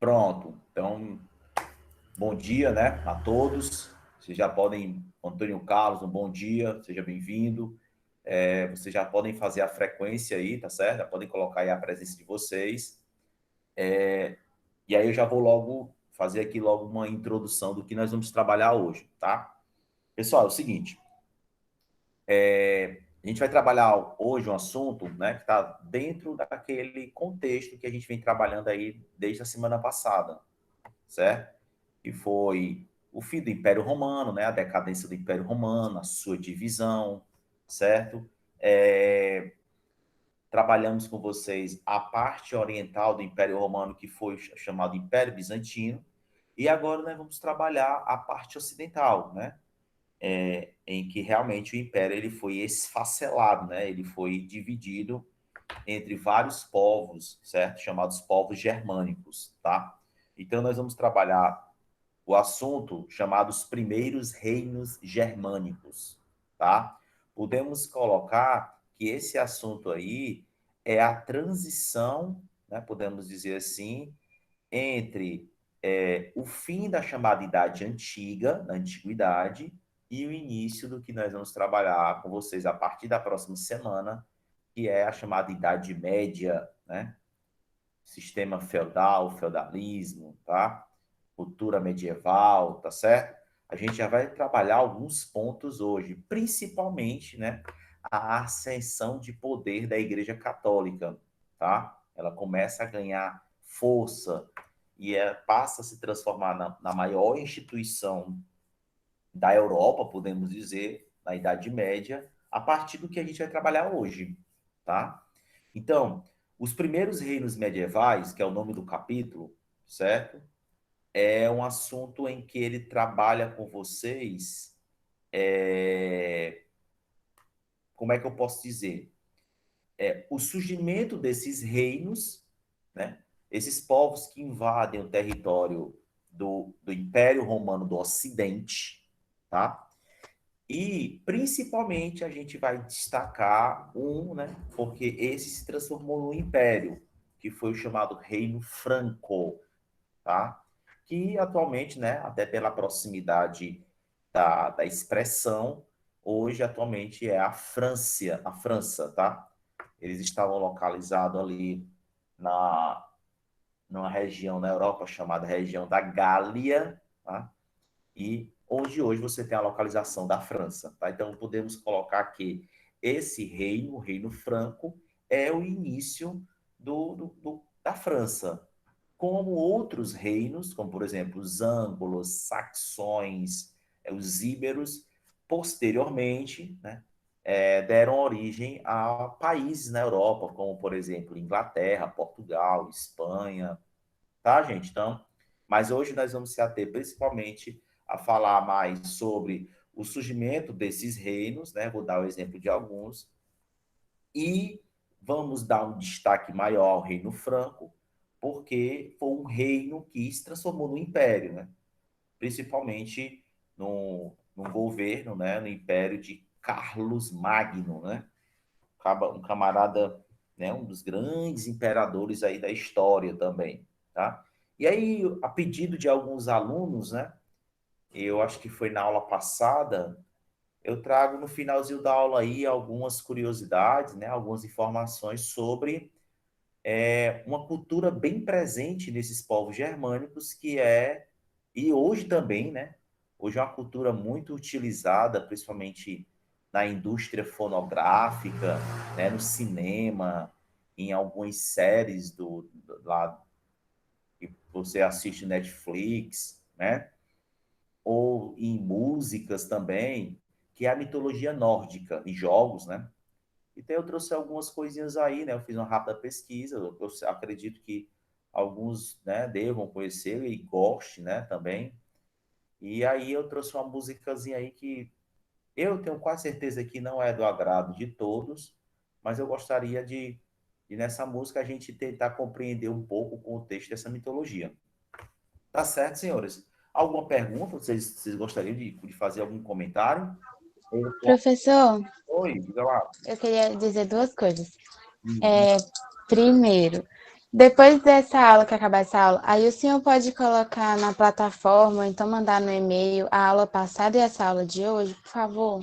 Pronto. Então, bom dia, né, a todos. Vocês já podem, Antônio Carlos, um bom dia, seja bem-vindo. Vocês já podem fazer a frequência aí, tá certo? Já podem colocar aí a presença de vocês. E aí eu já vou logo fazer aqui logo uma introdução do que nós vamos trabalhar hoje, tá? Pessoal, é o seguinte, a gente vai trabalhar hoje um assunto, né, que está dentro daquele contexto que a gente vem trabalhando aí desde a semana passada, certo? Que foi o fim do Império Romano, né, a decadência do Império Romano, a sua divisão, certo? É, Trabalhamos com vocês a parte oriental do Império Romano, que foi chamado Império Bizantino, e agora nós vamos trabalhar a parte ocidental, né? Em que realmente o Império ele foi esfacelado, né? Ele foi dividido entre vários povos, certo? Chamados povos germânicos, tá? Então nós vamos trabalhar o assunto chamado os primeiros reinos germânicos, tá? Podemos colocar que esse assunto aí é a transição, né, podemos dizer assim, entre o fim da chamada Idade Antiga, da Antiguidade, e o início do que nós vamos trabalhar com vocês a partir da próxima semana, que é a chamada Idade Média, né? Sistema feudal, feudalismo, tá? Cultura medieval, tá certo? A gente já vai trabalhar alguns pontos hoje, principalmente, né, a ascensão de poder da Igreja Católica, tá? Ela começa a ganhar força e passa a se transformar na maior instituição da Europa, podemos dizer, na Idade Média, a partir do que a gente vai trabalhar hoje, tá? Então, os primeiros reinos medievais, que é o nome do capítulo, certo? É um assunto em que ele trabalha com vocês. Como é que eu posso dizer? O surgimento desses reinos, né? Esses povos que invadem o território do Império Romano do Ocidente, tá? E, principalmente, a gente vai destacar né? Porque esse se transformou no império, que foi o chamado Reino Franco, tá? Que atualmente, né, até pela proximidade da expressão, hoje atualmente é a França, tá? Eles estavam localizados ali na, numa região na Europa chamada região da Gália, tá? E hoje você tem a localização da França, tá? Então podemos colocar que esse reino, o Reino Franco, é o início da França, como outros reinos, como por exemplo os ângulos, saxões, os íberos, posteriormente, né, deram origem a países na Europa, como por exemplo Inglaterra, Portugal, Espanha, tá, gente? Então, mas hoje nós vamos se ater principalmente a falar mais sobre o surgimento desses reinos, né? Vou dar o exemplo de alguns, e vamos dar um destaque maior ao Reino Franco, porque foi um reino que se transformou no império, né? Principalmente no governo, né? No império de Carlos Magno, né? Um camarada, né? Um dos grandes imperadores aí da história também, tá? E aí, a pedido de alguns alunos, né? Eu acho que foi na aula passada, eu trago no finalzinho da aula aí algumas curiosidades, né, algumas informações sobre uma cultura bem presente nesses povos germânicos, e hoje também, né, hoje é uma cultura muito utilizada, principalmente na indústria fonográfica, né, no cinema, em algumas séries lá que você assiste Netflix, né, ou em músicas também, que é a mitologia nórdica, em jogos, né? Então eu trouxe algumas coisinhas aí, né? Eu fiz uma rápida pesquisa, eu acredito que alguns, né, devam conhecer e gostem, né, também. E aí eu trouxe uma musicazinha aí que eu tenho quase certeza que não é do agrado de todos, mas eu gostaria de nessa música a gente tentar compreender um pouco o contexto dessa mitologia. Tá certo, senhores? Alguma pergunta? Vocês gostariam de fazer algum comentário? Professor, Oi, diga lá. eu queria dizer duas coisas. Uhum. É, primeiro, Depois dessa aula, que acabar essa aula, aí o senhor pode colocar na plataforma, então mandar no e-mail a aula passada e essa aula de hoje, por favor?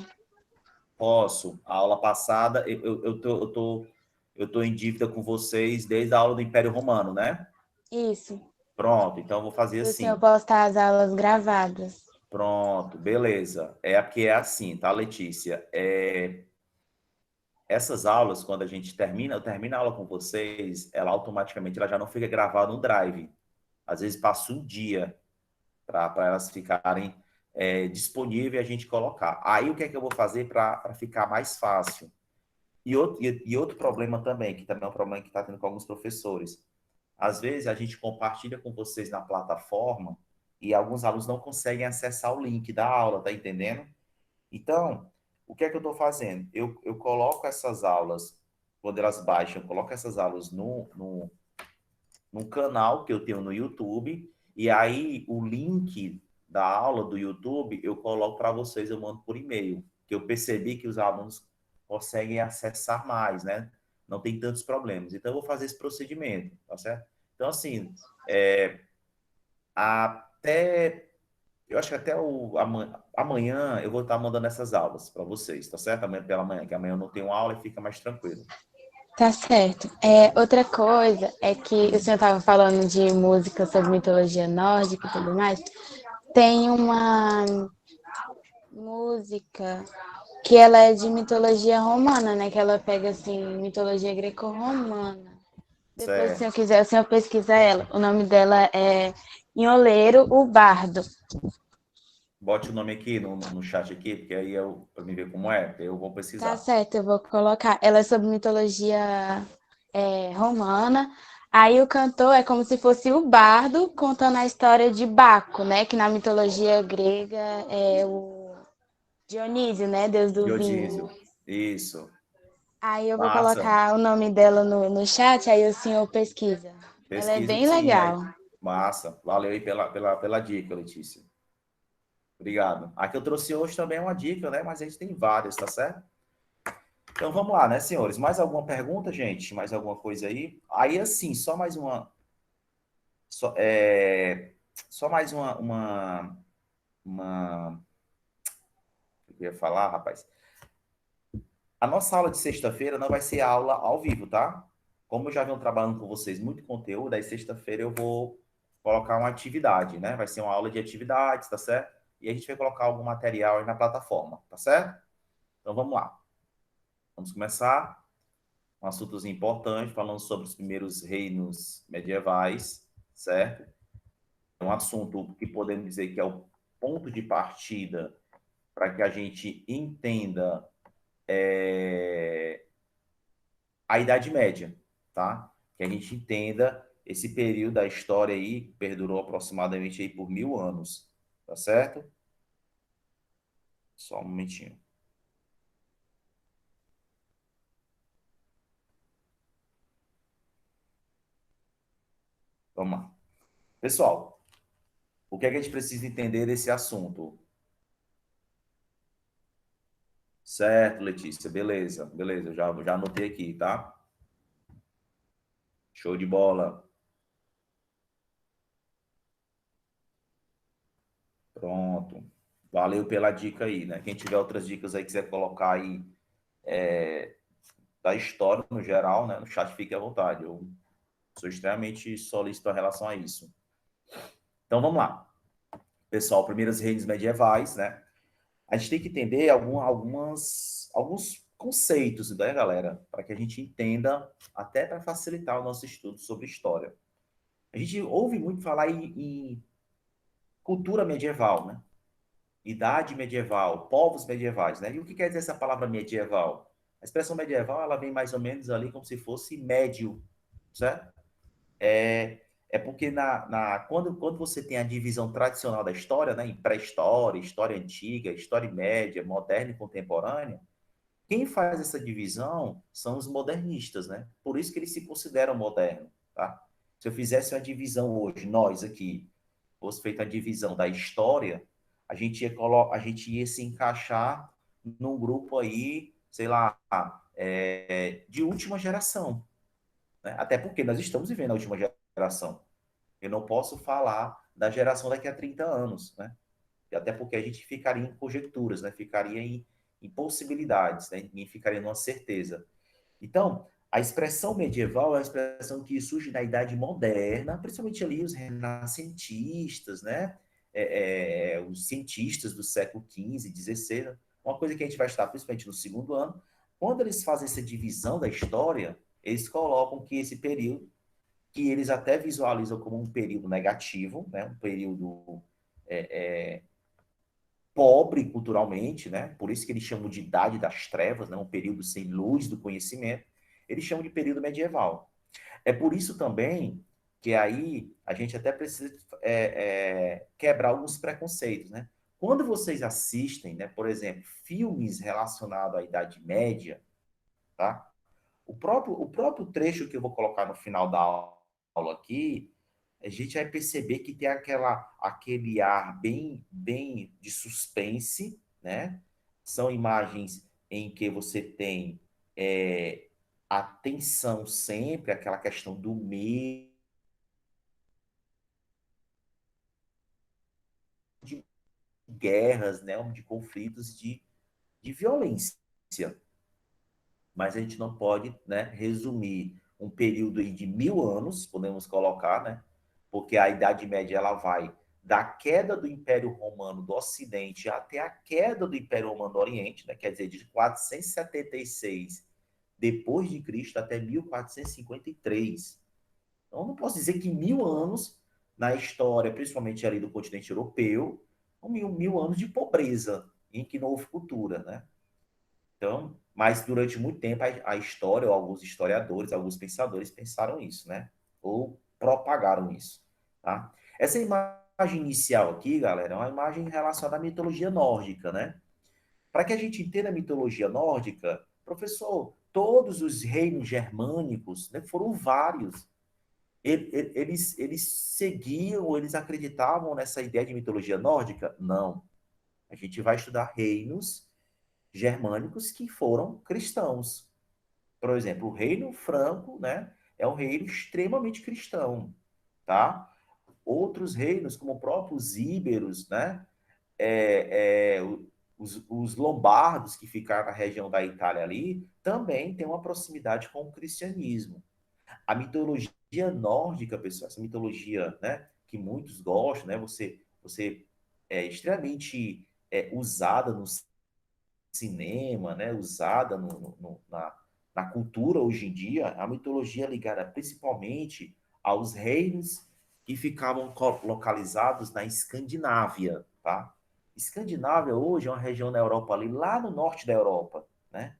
Posso. A aula passada, eu tô em dívida com vocês desde a aula do Império Romano, né? Isso. Pronto, então eu vou fazer E o senhor assim. postar as aulas gravadas. Pronto, beleza. É porque é assim, tá, Letícia? Essas aulas, quando a gente termina, eu termino a aula com vocês, ela automaticamente ela já não fica gravada no Drive. Às vezes passa um dia para elas ficarem disponíveis e a gente colocar. Aí o que é que eu vou fazer para ficar mais fácil? E outro problema também, que também é um problema que está tendo com alguns professores. Às vezes a gente compartilha com vocês na plataforma e alguns alunos não conseguem acessar o link da aula, tá entendendo? Então, o que é que eu estou fazendo? Eu coloco essas aulas, quando elas baixam, eu coloco essas aulas num canal que eu tenho no YouTube, e aí o link da aula do YouTube eu coloco para vocês, eu mando por e-mail, que eu percebi que os alunos conseguem acessar mais, né? Não tem tantos problemas. Então, eu vou fazer esse procedimento, tá certo? Então, assim, até eu acho que até amanhã eu vou estar mandando essas aulas para vocês, tá certo? Amanhã pela manhã, que amanhã eu não tenho aula e fica mais tranquilo. Tá certo. Outra coisa é que o senhor estava falando de música sobre mitologia nórdica e tudo mais. Tem uma música que ela é de mitologia romana, né? Que ela pega assim, mitologia greco-romana. Depois, se eu Certo. quiser, o senhor pesquisa ela. O nome dela é Inholeiro, o Bardo. Bote o nome aqui no chat aqui, porque aí eu para mim ver como é, eu vou Tá pesquisar. certo, eu vou colocar. Ela é sobre mitologia romana. Aí o cantor é como se fosse o bardo contando a história de Baco, né? Que na mitologia grega é o Dionísio, né? Deus do vinho. Dionísio. Isso. Aí eu vou Massa. colocar o nome dela no chat, aí o senhor pesquisa. Ela é Pesquiso bem sim. legal. Aí. Massa. Valeu aí pela dica, Letícia. Obrigado. A que eu trouxe hoje também é uma dica, né? Mas a gente tem várias, tá certo? Então vamos lá, né, senhores? Mais alguma pergunta, gente? Mais alguma coisa aí? Aí, assim, só mais uma. Só, só mais uma. O que eu ia falar, rapaz? A nossa aula de sexta-feira não vai ser aula ao vivo, tá? Como eu já venho trabalhando com vocês muito conteúdo, aí sexta-feira eu vou colocar uma atividade, né? Vai ser uma aula de atividades, tá certo? E a gente vai colocar algum material aí na plataforma, tá certo? Então vamos lá. Vamos começar. Um assuntozinho importante, falando sobre os primeiros reinos medievais, certo? É um assunto que podemos dizer que é o ponto de partida para que a gente entenda a Idade Média, tá? Que a gente entenda esse período da história aí, que perdurou aproximadamente aí por 1000 anos, tá certo? Só um momentinho. Vamos lá. Pessoal, o que é que a gente precisa entender desse assunto? Certo, Letícia, beleza, beleza, já anotei aqui, tá? Show de bola. Pronto. Valeu pela dica aí, né? Quem tiver outras dicas aí, quiser colocar aí da história no geral, né? No chat, fique à vontade. Eu sou extremamente solícito em relação a isso. Então, vamos lá. Pessoal, primeiros reinos medievais, né? A gente tem que entender alguns conceitos, né, galera? Para que a gente entenda, até para facilitar o nosso estudo sobre história. A gente ouve muito falar em cultura medieval, né? Idade medieval, povos medievais, né? E o que quer dizer essa palavra medieval? A expressão medieval, ela vem mais ou menos ali como se fosse médio, certo? É porque quando você tem a divisão tradicional da história, né, em pré-história, história antiga, história média, moderna e contemporânea, quem faz essa divisão são os modernistas, né? Por isso que eles se consideram modernos, tá? Se eu fizesse uma divisão hoje, nós aqui, fosse feita a divisão da história, a gente ia se encaixar num grupo aí, sei lá, de última geração, né? Até porque nós estamos vivendo a última geração. Eu não posso falar da geração daqui a 30 anos, né? E até porque a gente ficaria em conjecturas, né? Ficaria em possibilidades, né? Ninguém ficaria numa certeza. Então, a expressão medieval é uma expressão que surge na Idade Moderna, principalmente ali os renascentistas, né? Os cientistas do século XV, XVI, né? Uma coisa que a gente vai estudar principalmente no segundo ano. Quando eles fazem essa divisão da história, eles colocam que esse período, que eles até visualizam como um período negativo, né? Um período é, é, pobre culturalmente, né? Por isso que eles chamam de Idade das Trevas, né? Um período sem luz do conhecimento. Eles chamam de período medieval. É por isso também que aí a gente até precisa quebrar alguns preconceitos, né? Quando vocês assistem, né, por exemplo, filmes relacionados à Idade Média, tá? O próprio trecho que eu vou colocar no final da aula aqui, a gente vai perceber que tem aquele ar bem de suspense, né? São imagens em que você tem é, a tensão sempre, aquela questão do medo, de guerras, né? De conflitos, de violência. Mas a gente não pode, né, resumir um período aí de 1000 anos, podemos colocar, né? Porque a Idade Média ela vai da queda do Império Romano do Ocidente até a queda do Império Romano do Oriente, né? Quer dizer, de 476 depois de Cristo até 1453. Então, eu não posso dizer que 1000 anos na história, principalmente ali do continente europeu, são mil anos de pobreza, em que não houve cultura, né? Então, mas durante muito tempo a história, ou alguns historiadores, alguns pensadores pensaram isso, né? Ou propagaram isso, tá? Essa imagem inicial aqui, galera, é uma imagem relacionada à mitologia nórdica, né? Para que a gente entenda a mitologia nórdica, professor, todos os reinos germânicos, né, foram vários. Eles seguiam, eles acreditavam nessa ideia de mitologia nórdica? Não. A gente vai estudar reinos germânicos que foram cristãos. Por exemplo, o reino franco, né, é um reino extremamente cristão, tá? Outros reinos, como o próprio os íberos, né, é, é, os lombardos que ficaram na região da Itália ali, também tem uma proximidade com o cristianismo. A mitologia nórdica, pessoal, essa mitologia, né, que muitos gostam, né, você é extremamente usada no cinema, né, usada na cultura hoje em dia, a mitologia é ligada principalmente aos reinos que ficavam localizados na Escandinávia, tá? Escandinávia hoje é uma região da Europa ali, lá no norte da Europa, né?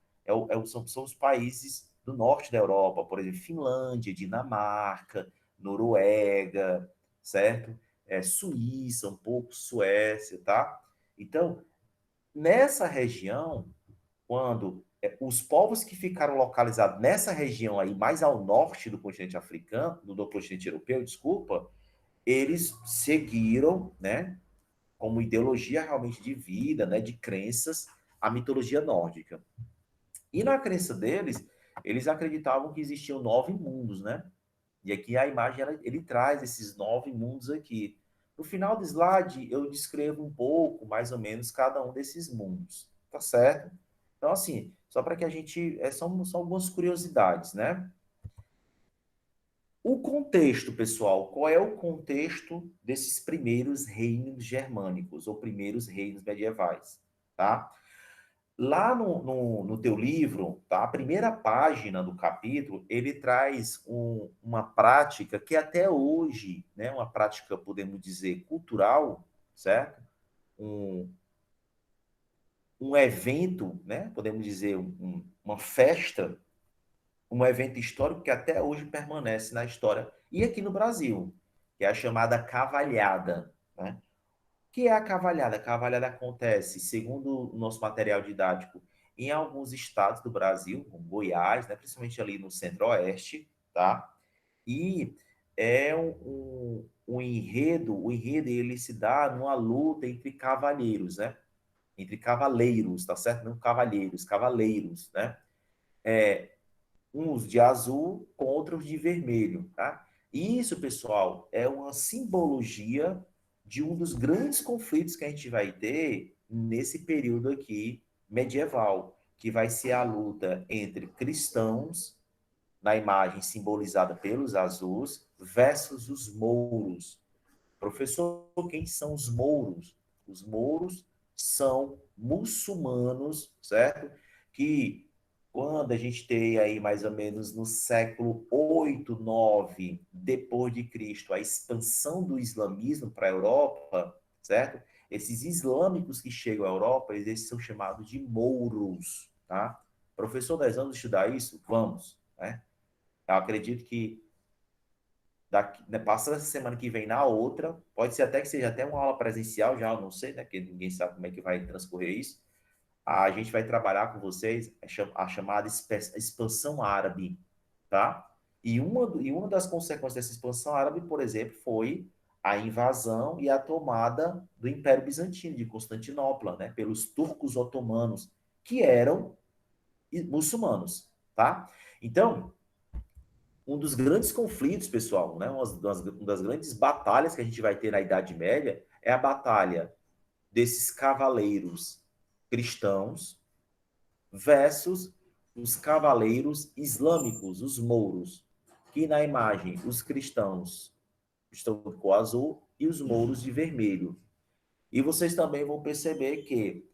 São os países do norte da Europa, por exemplo, Finlândia, Dinamarca, Noruega, certo? Suíça, um pouco Suécia, tá? Então, nessa região, quando os povos que ficaram localizados nessa região aí, mais ao norte do continente africano, do continente europeu, desculpa, eles seguiram, né, como ideologia realmente de vida, né, de crenças, a mitologia nórdica. E na crença deles, eles acreditavam que existiam 9 mundos, né? E aqui a imagem ele traz esses 9 mundos aqui. No final do slide, eu descrevo um pouco, mais ou menos, cada um desses mundos, tá certo? Então, assim, só para que a gente. São algumas curiosidades, né? O contexto, pessoal, qual é o contexto desses primeiros reinos germânicos, ou primeiros reinos medievais, tá? Lá no teu livro, tá? A primeira página do capítulo, ele traz uma prática que até hoje, né, uma prática, podemos dizer, cultural, certo? Um, um evento, né, podemos dizer, uma festa, um evento histórico que até hoje permanece na história, e aqui no Brasil, que é a chamada cavalhada, né? Que é a cavalhada? A cavalhada acontece, segundo o nosso material didático, em alguns estados do Brasil, como Goiás, né, principalmente ali no centro-oeste, tá? E é um enredo, o enredo ele se dá numa luta entre cavalheiros, né? Entre cavaleiros, tá certo? Não cavalheiros, cavaleiros, né? uns de azul contra os de vermelho, tá? Isso, pessoal, é uma simbologia de um dos grandes conflitos que a gente vai ter nesse período aqui medieval, que vai ser a luta entre cristãos, na imagem simbolizada pelos azuis, versus os mouros. Professor, quem são os mouros? Os mouros são muçulmanos, certo? Que quando a gente tem aí mais ou menos no século 8, 9 depois de Cristo, a expansão do islamismo para a Europa, certo? Esses islâmicos que chegam à Europa, eles são chamados de mouros, tá? Professor, nós vamos estudar isso? Vamos, né? Eu acredito que daqui, né, passando essa semana que vem na outra, pode ser até que seja até uma aula presencial já, eu não sei, né? Porque ninguém sabe como é que vai transcorrer isso. A gente vai trabalhar com vocês a chamada expansão árabe, tá? E uma das consequências dessa expansão árabe, por exemplo, foi a invasão e a tomada do Império Bizantino de Constantinopla, né? Pelos turcos otomanos, que eram muçulmanos, tá? Então, um dos grandes conflitos, pessoal, né? Uma das grandes batalhas que a gente vai ter na Idade Média é a batalha desses cavaleiros cristãos versus os cavaleiros islâmicos, os mouros, que na imagem os cristãos estão de cor azul e os mouros de vermelho. E vocês também vão perceber que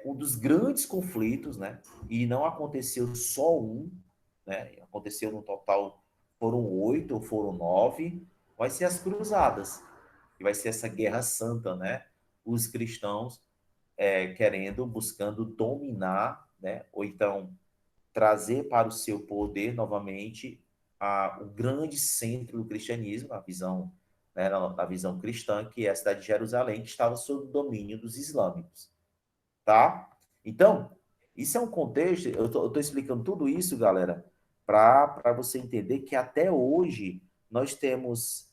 um dos grandes conflitos, né? E não aconteceu só um, né? Aconteceu no total, foram 8 ou foram 9, vai ser as cruzadas, que vai ser essa guerra santa, né? Os cristãos querendo, buscando dominar, né? Ou então trazer para o seu poder novamente o grande centro do cristianismo, a visão, né, na visão cristã, que é a cidade de Jerusalém, que estava sob o domínio dos islâmicos, tá? Então, isso é um contexto, eu estou explicando tudo isso, galera, para você entender que até hoje nós temos,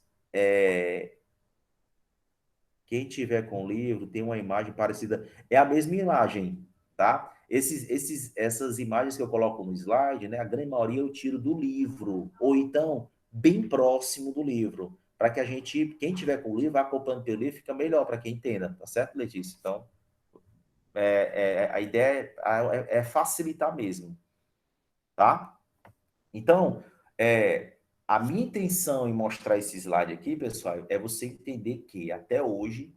quem tiver com o livro, tem uma imagem parecida, é a mesma imagem, tá? Essas imagens que eu coloco no slide, né, a grande maioria eu tiro do livro, ou então bem próximo do livro, para que a gente, quem tiver com o livro, vá acompanhando pelo livro, fica melhor para quem entenda, tá certo, Letícia? Então, a ideia é facilitar mesmo, tá? Então, a minha intenção em mostrar esse slide aqui, pessoal, é você entender que até hoje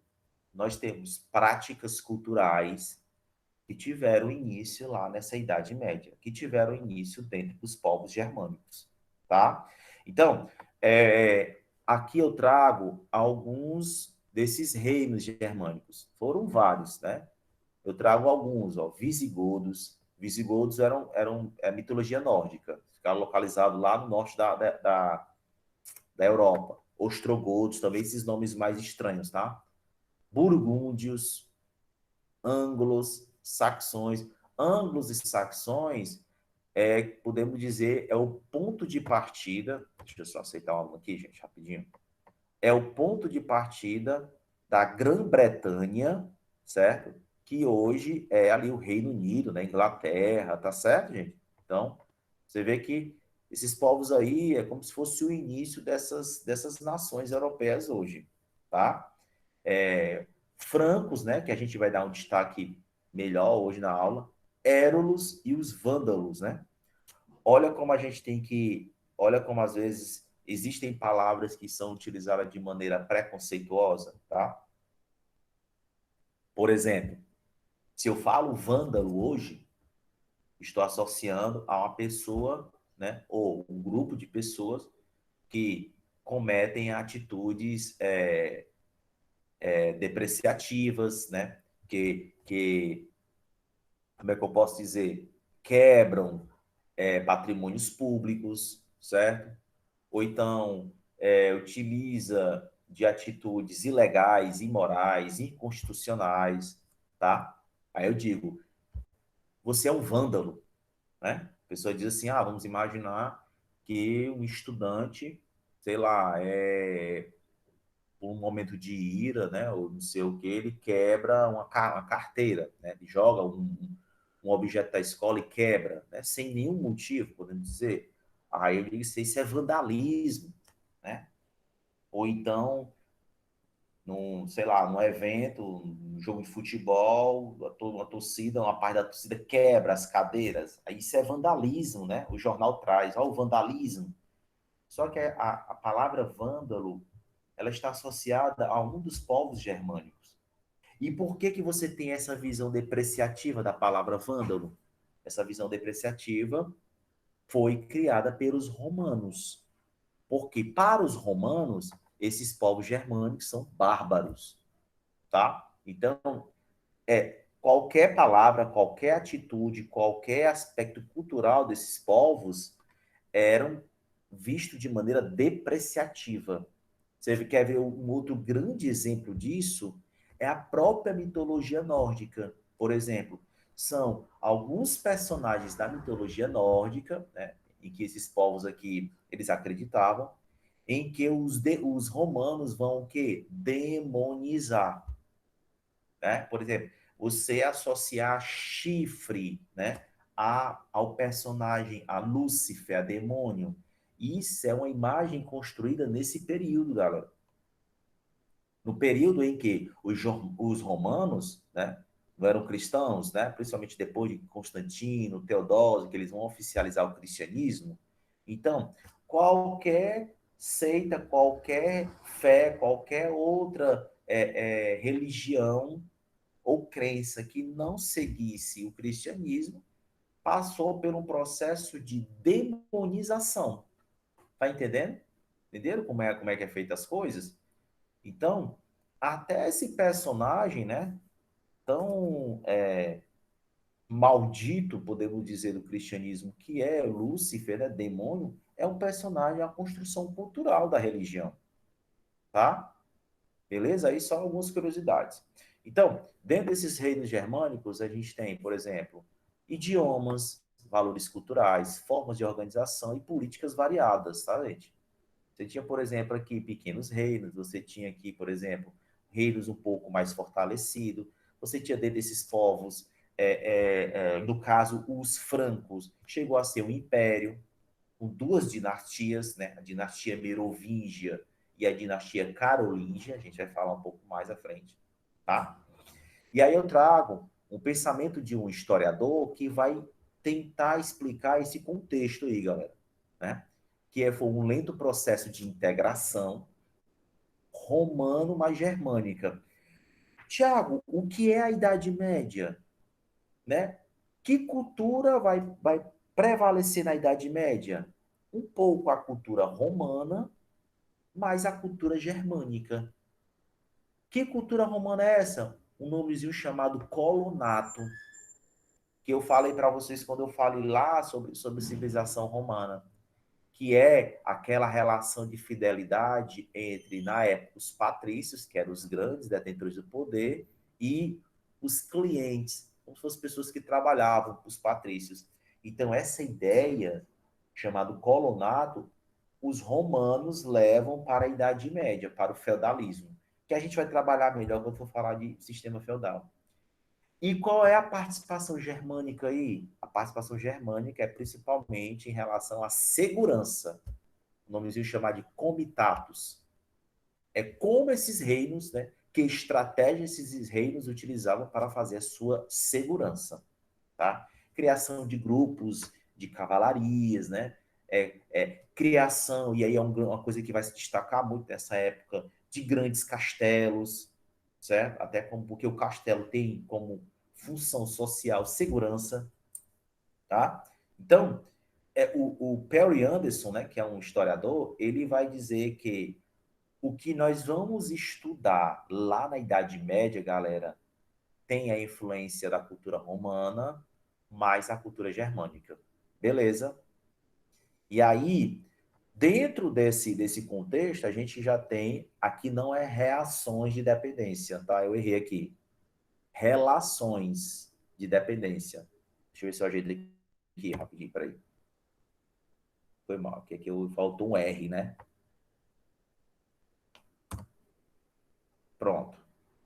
nós temos práticas culturais que tiveram início lá nessa Idade Média, que tiveram início dentro dos povos germânicos, tá? Então, aqui eu trago alguns desses reinos germânicos. Foram vários, né? Eu trago alguns, ó, visigodos. Visigodos eram mitologia nórdica, ficaram localizados lá no norte da Europa. Ostrogodos, também esses nomes mais estranhos, tá? Burgúndios, ângulos, saxões. Ângulos e saxões, podemos dizer, é o ponto de partida. Deixa eu só aceitar uma aqui, gente, rapidinho. É o ponto de partida da Grã-Bretanha, certo? Que hoje é ali o Reino Unido, né? Inglaterra, tá certo, gente? Então, você vê que esses povos aí é como se fosse o início dessas nações europeias hoje, tá? Francos, né? Que a gente vai dar um destaque melhor hoje na aula. Érulos e os vândalos, né? Olha como a gente tem que. Olha como às vezes existem palavras que são utilizadas de maneira preconceituosa, tá? Por exemplo, se eu falo vândalo hoje, estou associando a uma pessoa, né, ou um grupo de pessoas que cometem atitudes depreciativas, né, que, como é que eu posso dizer, quebram patrimônios públicos, certo? Ou então utiliza de atitudes ilegais, imorais, inconstitucionais, tá? Aí eu digo, você é um vândalo, né? A pessoa diz assim, vamos imaginar que um estudante, sei lá, por um momento de ira, né, ou não sei o que, ele quebra uma carteira, né? Ele joga um objeto da escola e quebra, né, sem nenhum motivo, podemos dizer, aí eu digo que isso é vandalismo, né? Ou então, sei lá, num evento, num jogo de futebol, uma torcida, uma parte da torcida quebra as cadeiras. Aí isso é vandalismo, né? O jornal traz, ó, o vandalismo. Só que a palavra vândalo, ela está associada a um dos povos germânicos. E por que que você tem essa visão depreciativa da palavra vândalo? Essa visão depreciativa foi criada pelos romanos. Porque para os romanos, esses povos germânicos são bárbaros, tá? Então, qualquer palavra, qualquer atitude, qualquer aspecto cultural desses povos eram vistos de maneira depreciativa. Você quer ver um outro grande exemplo disso? É a própria mitologia nórdica. Por exemplo, são alguns personagens da mitologia nórdica, né, em que esses povos aqui eles acreditavam, em que os romanos vão o quê? Demonizar, né? Por exemplo, você associar chifre, né, ao personagem, a Lúcifer, a demônio. Isso é uma imagem construída nesse período, galera. No período em que os romanos, né, não eram cristãos, né, principalmente depois de Constantino, Teodósio, que eles vão oficializar o cristianismo. Então, qualquer seita, qualquer fé, qualquer outra religião ou crença que não seguisse o cristianismo passou por um processo de demonização. Tá entendendo? Entenderam como é que é feita as coisas? Então, até esse personagem, né, tão maldito, podemos dizer, do cristianismo, que é Lúcifer, né, demônio, é um personagem, a construção cultural da religião, tá? Beleza? Aí só algumas curiosidades. Então, dentro desses reinos germânicos, a gente tem, por exemplo, idiomas, valores culturais, formas de organização e políticas variadas, tá, gente? Você tinha, por exemplo, aqui pequenos reinos, você tinha aqui, por exemplo, reinos um pouco mais fortalecidos, você tinha dentro desses povos, no caso, os francos, chegou a ser um império, com duas dinastias, né? A dinastia Merovingia e a dinastia Carolíngia, a gente vai falar um pouco mais à frente, tá? E aí eu trago um pensamento de um historiador que vai tentar explicar esse contexto aí, galera, né? Foi um lento processo de integração romano mais germânica. Tiago, o que é a Idade Média, né? Que cultura vai prevalecer na Idade Média? Um pouco a cultura romana, mais a cultura germânica. Que cultura romana é essa? Um nomezinho chamado colonato, que eu falei para vocês quando eu falei lá sobre civilização romana, que é aquela relação de fidelidade entre, na época, os patrícios, que eram os grandes detentores do poder, e os clientes, como se fossem pessoas que trabalhavam para os patrícios. Então, essa ideia, chamada colonato, os romanos levam para a Idade Média, para o feudalismo, que a gente vai trabalhar melhor quando for falar de sistema feudal. E qual é a participação germânica aí? A participação germânica é principalmente em relação à segurança. O nomezinho chamado de comitatus. É como esses reinos, né? Que estratégia esses reinos utilizavam para fazer a sua segurança, tá? Criação de grupos de cavalarias, né? Criação, e aí é uma coisa que vai se destacar muito nessa época, de grandes castelos, certo? Até como, porque o castelo tem como função social segurança, tá? Então, o Perry Anderson, né, que é um historiador, ele vai dizer que o que nós vamos estudar lá na Idade Média, galera, tem a influência da cultura romana, mais a cultura germânica. Beleza? E aí, dentro desse contexto, a gente já tem, aqui não é reações de dependência, tá? Eu errei aqui. Relações de dependência. Deixa eu ver se eu ajeitei aqui rapidinho, peraí. Foi mal, que aqui faltou um R, né? Pronto.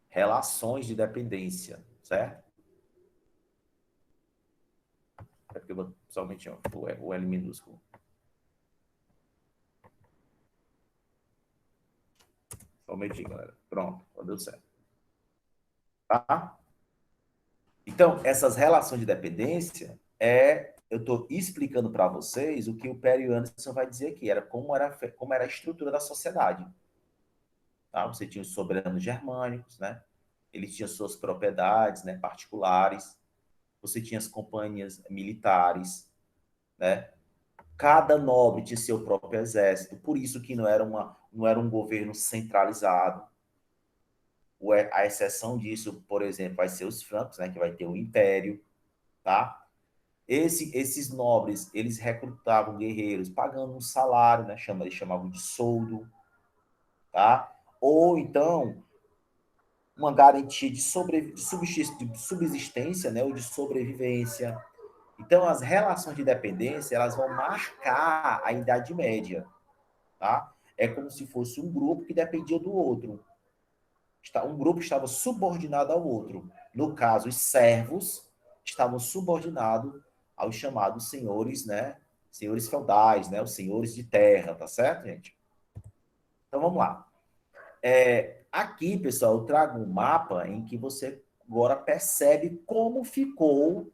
Relações de dependência, certo? escreva somente o L minúsculo. Somente, galera. Pronto, deu certo. Tá? Então, essas relações de dependência eu estou explicando para vocês o que o Perry Anderson vai dizer aqui, como era a estrutura da sociedade. Tá? Você tinha os soberanos germânicos, né? Eles tinham suas propriedades, né, particulares. Você tinha as companhias militares, né? Cada nobre tinha seu próprio exército, por isso que não era um governo centralizado. A exceção disso, por exemplo, vai ser os francos, né, que vai ter o império, tá? Esses nobres, eles recrutavam guerreiros pagando um salário, né? Eles chamavam de soldo, tá? Ou então uma garantia de subsistência, né? Ou de sobrevivência. Então, as relações de dependência, elas vão marcar a Idade Média, tá? É como se fosse um grupo que dependia do outro. Um grupo estava subordinado ao outro. No caso, os servos estavam subordinados aos chamados senhores, né? Senhores feudais, né? Os senhores de terra, tá certo, gente? Então, vamos lá. Aqui, pessoal, eu trago um mapa em que você agora percebe como ficou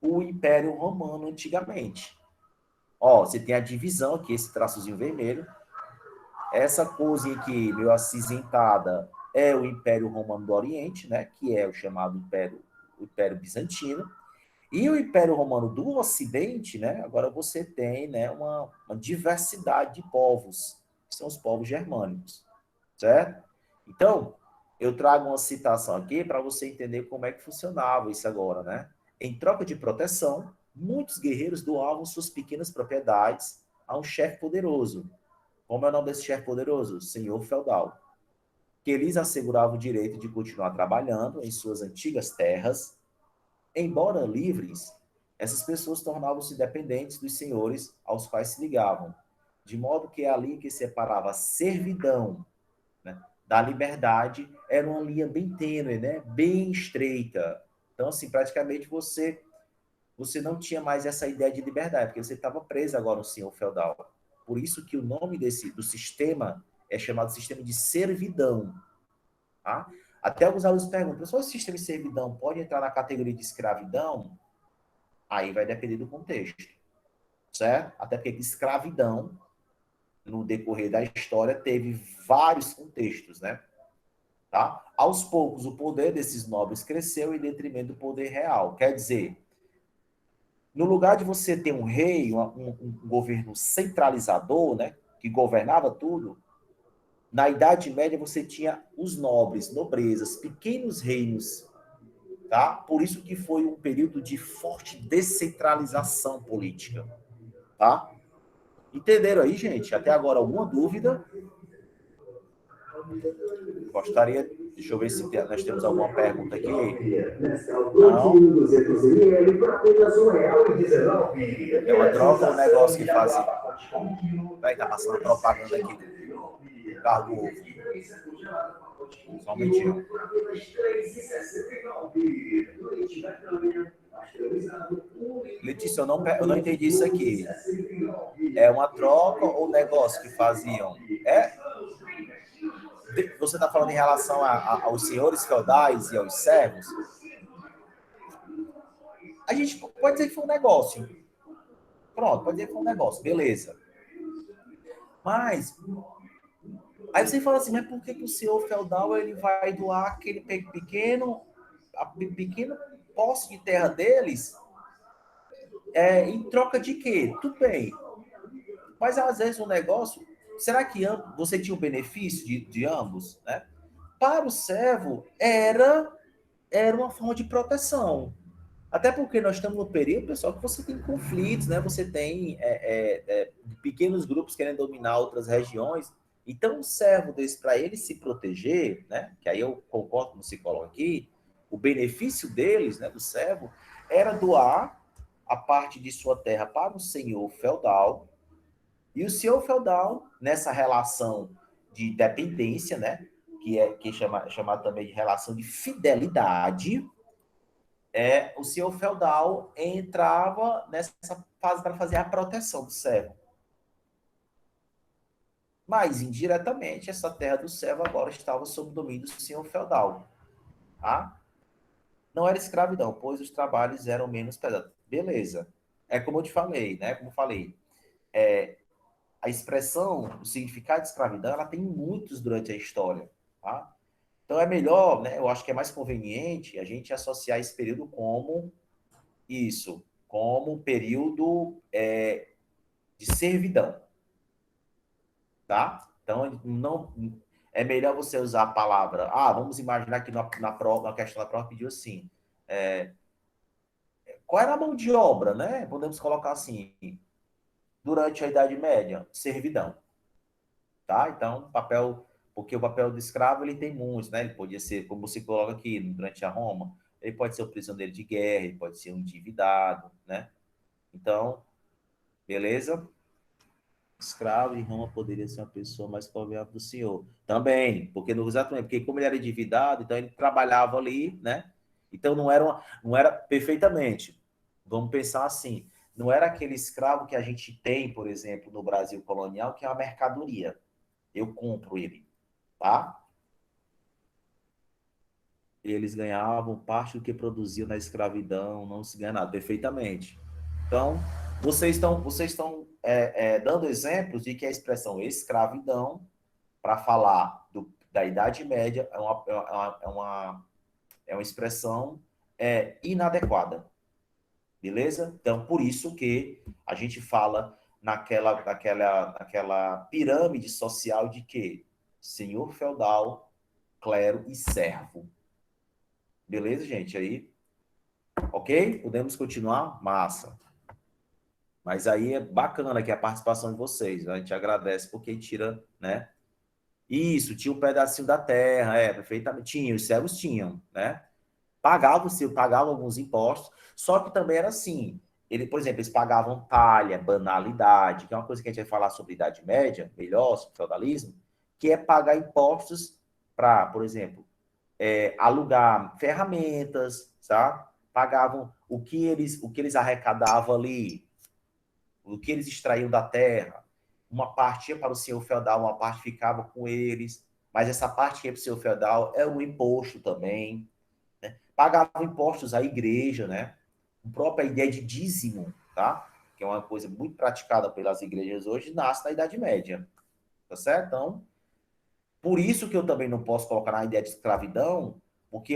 o Império Romano antigamente. Ó, você tem a divisão aqui, esse traçozinho vermelho. Essa corzinha aqui, meio acinzentada, é o Império Romano do Oriente, né? Que é o chamado Império Bizantino. E o Império Romano do Ocidente, né? Agora você tem, né, uma diversidade de povos, que são os povos germânicos, certo? Então, eu trago uma citação aqui para você entender como é que funcionava isso agora, né? Em troca de proteção, muitos guerreiros doavam suas pequenas propriedades a um chefe poderoso. Como é o nome desse chefe poderoso? Senhor feudal. Que lhes assegurava o direito de continuar trabalhando em suas antigas terras. Embora livres, essas pessoas tornavam-se dependentes dos senhores aos quais se ligavam, de modo que a linha que separava a servidão, né, da liberdade era uma linha bem tênue, né, bem estreita. Então, assim, praticamente você não tinha mais essa ideia de liberdade, porque você estava preso agora no senhor feudal. Por isso que o nome do sistema é chamado sistema de servidão. Tá? Até alguns alunos perguntam, professor, esse sistema de servidão pode entrar na categoria de escravidão? Aí vai depender do contexto, certo? Até porque escravidão, no decorrer da história, teve vários contextos, né? Tá? Aos poucos, o poder desses nobres cresceu em detrimento do poder real. Quer dizer, no lugar de você ter um rei, um governo centralizador, né, que governava tudo, na Idade Média você tinha os nobres, nobrezas, pequenos reinos, tá? Por isso que foi um período de forte descentralização política, tá? Entenderam aí, gente? Até agora, alguma dúvida? Gostaria... Deixa eu ver se nós temos alguma pergunta aqui. Não? É uma droga ou um negócio que faz... Vai estar passando propaganda aqui do carro do ovo. Só um minutinho. Letícia, eu não entendi isso aqui. É uma troca ou negócio que faziam? Você está falando em relação aos senhores feudais e aos servos? A gente pode dizer que foi um negócio. Pronto, pode dizer que foi um negócio, beleza. Mas, aí você fala assim, mas por que o senhor feudal ele vai doar aquele pequeno posse de terra deles em troca de quê? Tudo bem. Mas às vezes o negócio, será que você tinha o benefício de ambos, né? Para o servo, era uma forma de proteção. Até porque nós estamos no período, pessoal, que você tem conflitos, né? Você tem pequenos grupos querendo dominar outras regiões. Então, o servo desse, para ele se proteger, né? Que aí eu concordo com o psicólogo aqui, o benefício deles, né, do servo, era doar a parte de sua terra para o senhor feudal. E o senhor feudal, nessa relação de dependência, né? Que é chamada também de relação de fidelidade, o senhor feudal entrava nessa fase para fazer a proteção do servo. Mas, indiretamente, essa terra do servo agora estava sob o domínio do senhor feudal. Tá? Não era escravidão, pois os trabalhos eram menos pesados. Beleza. É como eu te falei, né? Como eu falei, a expressão, o significado de escravidão, ela tem muitos durante a história. Tá? Então é melhor, né? Eu acho que é mais conveniente a gente associar esse período como isso, como um período de servidão, tá? Então não é melhor você usar a palavra. Vamos imaginar que na prova, na questão da prova pediu assim. Qual era a mão de obra, né? Podemos colocar assim, durante a Idade Média, servidão, tá? Então, porque o papel do escravo ele tem muitos, né? Ele podia ser, como você coloca aqui, durante a Roma, ele pode ser um prisioneiro de guerra, ele pode ser um endividado, né? Então, beleza? Escravo em Roma poderia ser uma pessoa mais confiável do senhor. Também, porque exatamente, porque como ele era endividado, então ele trabalhava ali, né? Então não era perfeitamente. Vamos pensar assim, não era aquele escravo que a gente tem, por exemplo, no Brasil colonial, que é uma mercadoria. Eu compro ele, tá? Eles ganhavam parte do que produziam na escravidão, não se ganha nada, perfeitamente. Então, vocês estão dando exemplos de que a expressão escravidão, para falar da Idade Média, é uma expressão inadequada, beleza? Então, por isso que a gente fala naquela pirâmide social de que senhor feudal, clero e servo. Beleza, gente? Aí, ok? Podemos continuar? Massa. Mas aí é bacana que a participação de vocês. A gente agradece porque tira, né? Isso, tinha um pedacinho da terra, perfeitamente. Tinha, os servos tinham, né? Pagavam alguns impostos, só que também era assim. Por exemplo, eles pagavam talha, banalidade, que é uma coisa que a gente vai falar sobre Idade Média, melhor, sobre feudalismo, que é pagar impostos para, por exemplo, alugar ferramentas, sabe? Pagavam o que eles arrecadavam ali, o que eles extraíam da terra. Uma parte ia para o senhor feudal, uma parte ficava com eles, mas essa parte que ia para o senhor feudal é o imposto também. Né? Pagavam impostos à igreja, né? A própria ideia de dízimo, tá? Que é uma coisa muito praticada pelas igrejas hoje, nasce na Idade Média, tá certo? Então, por isso que eu também não posso colocar na ideia de escravidão, porque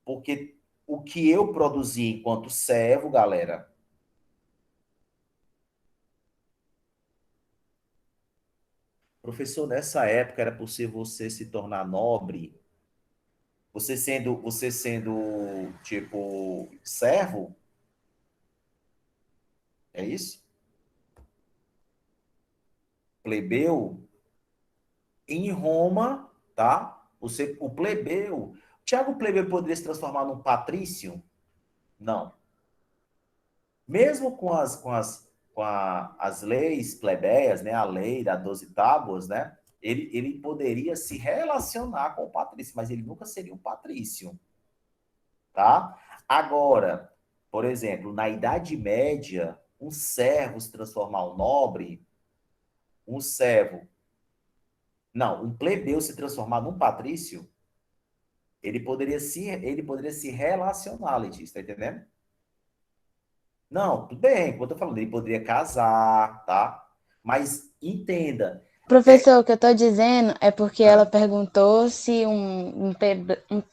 o que eu produzi enquanto servo, galera, professor, nessa época era possível você se tornar nobre, você sendo tipo servo, é isso? Plebeu em Roma, tá? O plebeu, Tiago Plebeu poderia se transformar num patrício? Não. Mesmo as leis plebeias, né? A lei da 12 tábuas, né? Ele poderia se relacionar com o patrício, mas ele nunca seria um patrício, tá? Agora, por exemplo, na Idade Média, um servo se transformar um nobre, um servo, não, um plebeu se transformar num patrício, ele poderia se relacionar, Letícia, tá entendendo? Não, tudo bem, como eu tô falando, ele poderia casar, tá? Mas entenda, Professor, o que eu estou dizendo é porque ela ah, perguntou se um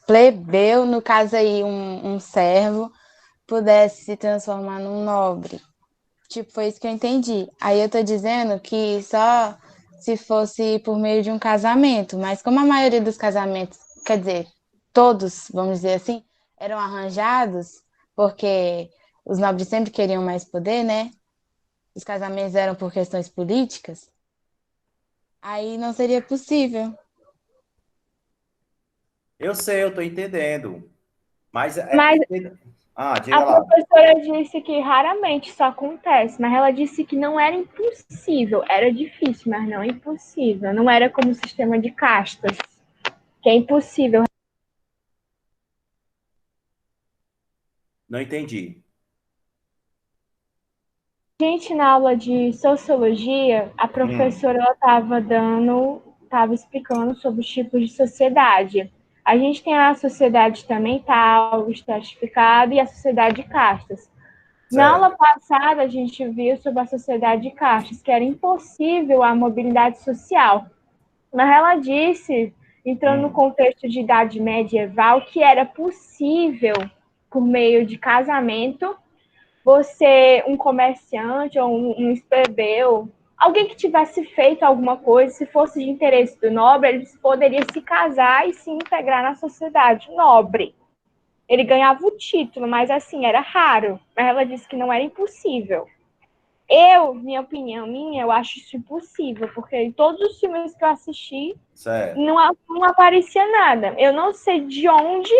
plebeu, no caso aí um servo, pudesse se transformar num nobre. Tipo, foi isso que eu entendi. Aí eu tô dizendo que só se fosse por meio de um casamento, mas como a maioria dos casamentos, quer dizer, todos, vamos dizer assim, eram arranjados, porque os nobres sempre queriam mais poder, né? Os casamentos eram por questões políticas, aí não seria possível. eu sei, eu tô entendendo, mas Mas a diga lá. professora disse que raramente isso acontece, mas ela disse que não era impossível, era difícil, mas não impossível. Não era como o sistema de castas, que é impossível. Não entendi. Gente, na aula de sociologia, a professora estava explicando sobre os tipos de sociedade. A gente tem a sociedade estamental, estratificada e a sociedade de castas. Na aula Certo. passada, a gente viu sobre a sociedade de castas, que era impossível a mobilidade social. Mas ela disse, entrando no Hum, contexto de idade medieval, que era possível, por meio de casamento, você, um comerciante ou um plebeu, alguém que tivesse feito alguma coisa, se fosse de interesse do nobre, ele poderia se casar e se integrar na sociedade nobre. Ele ganhava o título, mas assim, era raro. Mas ela disse que não era impossível. Minha opinião, eu acho isso impossível, porque em todos os filmes que eu assisti, certo. não aparecia nada. Eu não sei de onde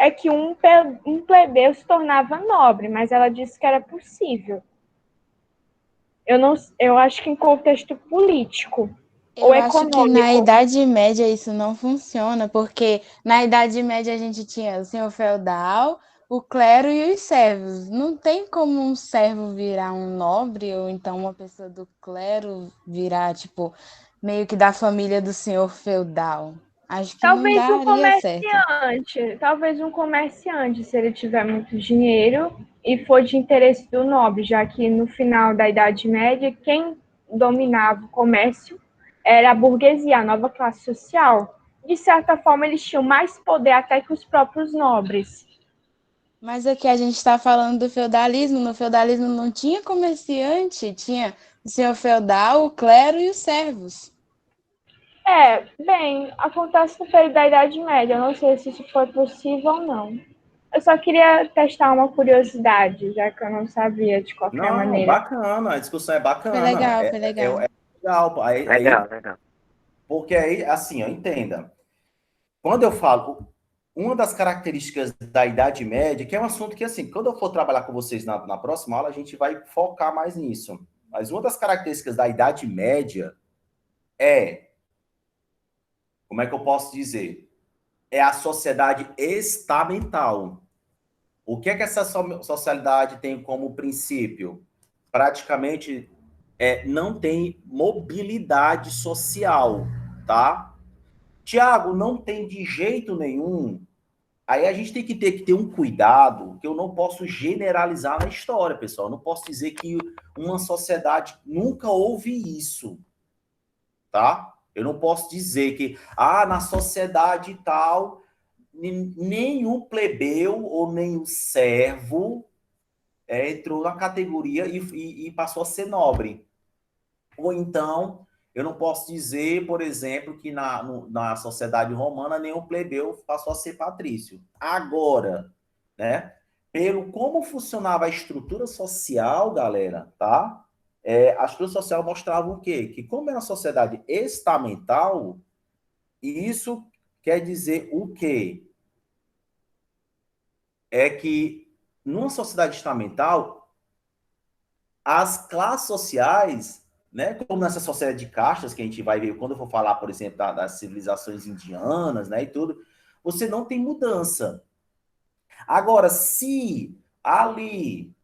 é que um plebeu se tornava nobre, mas ela disse que era possível. Eu acho que em contexto político ou Eu acho que na econômico. Idade Média isso não funciona, porque na Idade Média a gente tinha o senhor feudal, o clero e os servos. Não tem como um servo virar um nobre, ou então uma pessoa do clero virar, tipo, meio que da família do senhor feudal. Acho que não daria certo. Talvez um comerciante, se ele tiver muito dinheiro e for de interesse do nobre, já que no final da Idade Média, quem dominava o comércio era a burguesia, a nova classe social. De certa forma, eles tinham mais poder até que os próprios nobres. Mas aqui a gente está falando do feudalismo. No feudalismo não tinha comerciante, tinha o senhor feudal, o clero e os servos. Bem, acontece no período da Idade Média. Eu não sei se isso foi possível ou não. Eu só queria testar uma curiosidade, já que eu não sabia de qualquer Não, maneira. bacana, a discussão é Foi bacana. legal, foi legal. É legal. Pô. Legal, legal. Porque aí, assim, ó, entenda. Quando eu falo, uma das características da Idade Média, que é um assunto que, assim, quando eu for trabalhar com vocês na próxima aula, a gente vai focar mais nisso. Mas uma das características da Idade Média é, como é que eu posso dizer? É a sociedade estamental. O que é que essa sociedade tem como princípio? Praticamente não tem mobilidade social, tá? Tiago, não tem de jeito nenhum. Aí a gente tem que ter um cuidado que eu não posso generalizar na história, pessoal. Eu não posso dizer que uma sociedade nunca houve isso, tá? Eu não posso dizer que, na sociedade tal, nenhum plebeu ou nenhum servo entrou na categoria e passou a ser nobre. Ou então, eu não posso dizer, por exemplo, que na sociedade romana nenhum plebeu passou a ser patrício. Agora, né? Pelo como funcionava a estrutura social, galera, tá? A estrutura social mostrava o quê? Que como era uma sociedade estamental, isso quer dizer o quê? É que numa sociedade estamental, as classes sociais, né, como nessa sociedade de castas que a gente vai ver quando eu for falar, por exemplo, das civilizações indianas, né, e tudo, você não tem mudança. Agora, se ali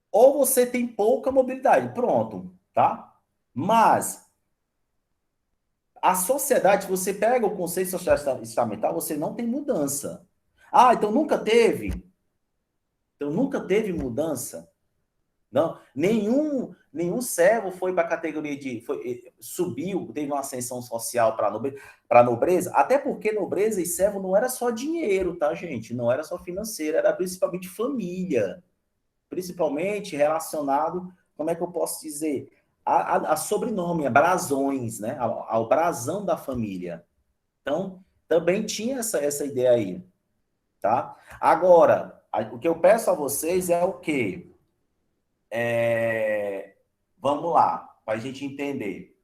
ou você tem pouca mobilidade, pronto, tá? Mas a sociedade, se você pega o conceito social estamental, você não tem mudança. Então nunca teve? Então nunca teve mudança? Não, nenhum servo foi para a categoria subiu, teve uma ascensão social para nobreza, até porque nobreza e servo não era só dinheiro, tá, gente? Não era só financeiro, era principalmente família, principalmente relacionado, como é que eu posso dizer, a sobrenome, a brasões, né? Ao brasão da família. Então, também tinha essa ideia aí, tá? Agora, o que eu peço a vocês é o quê? Vamos lá, para a gente entender.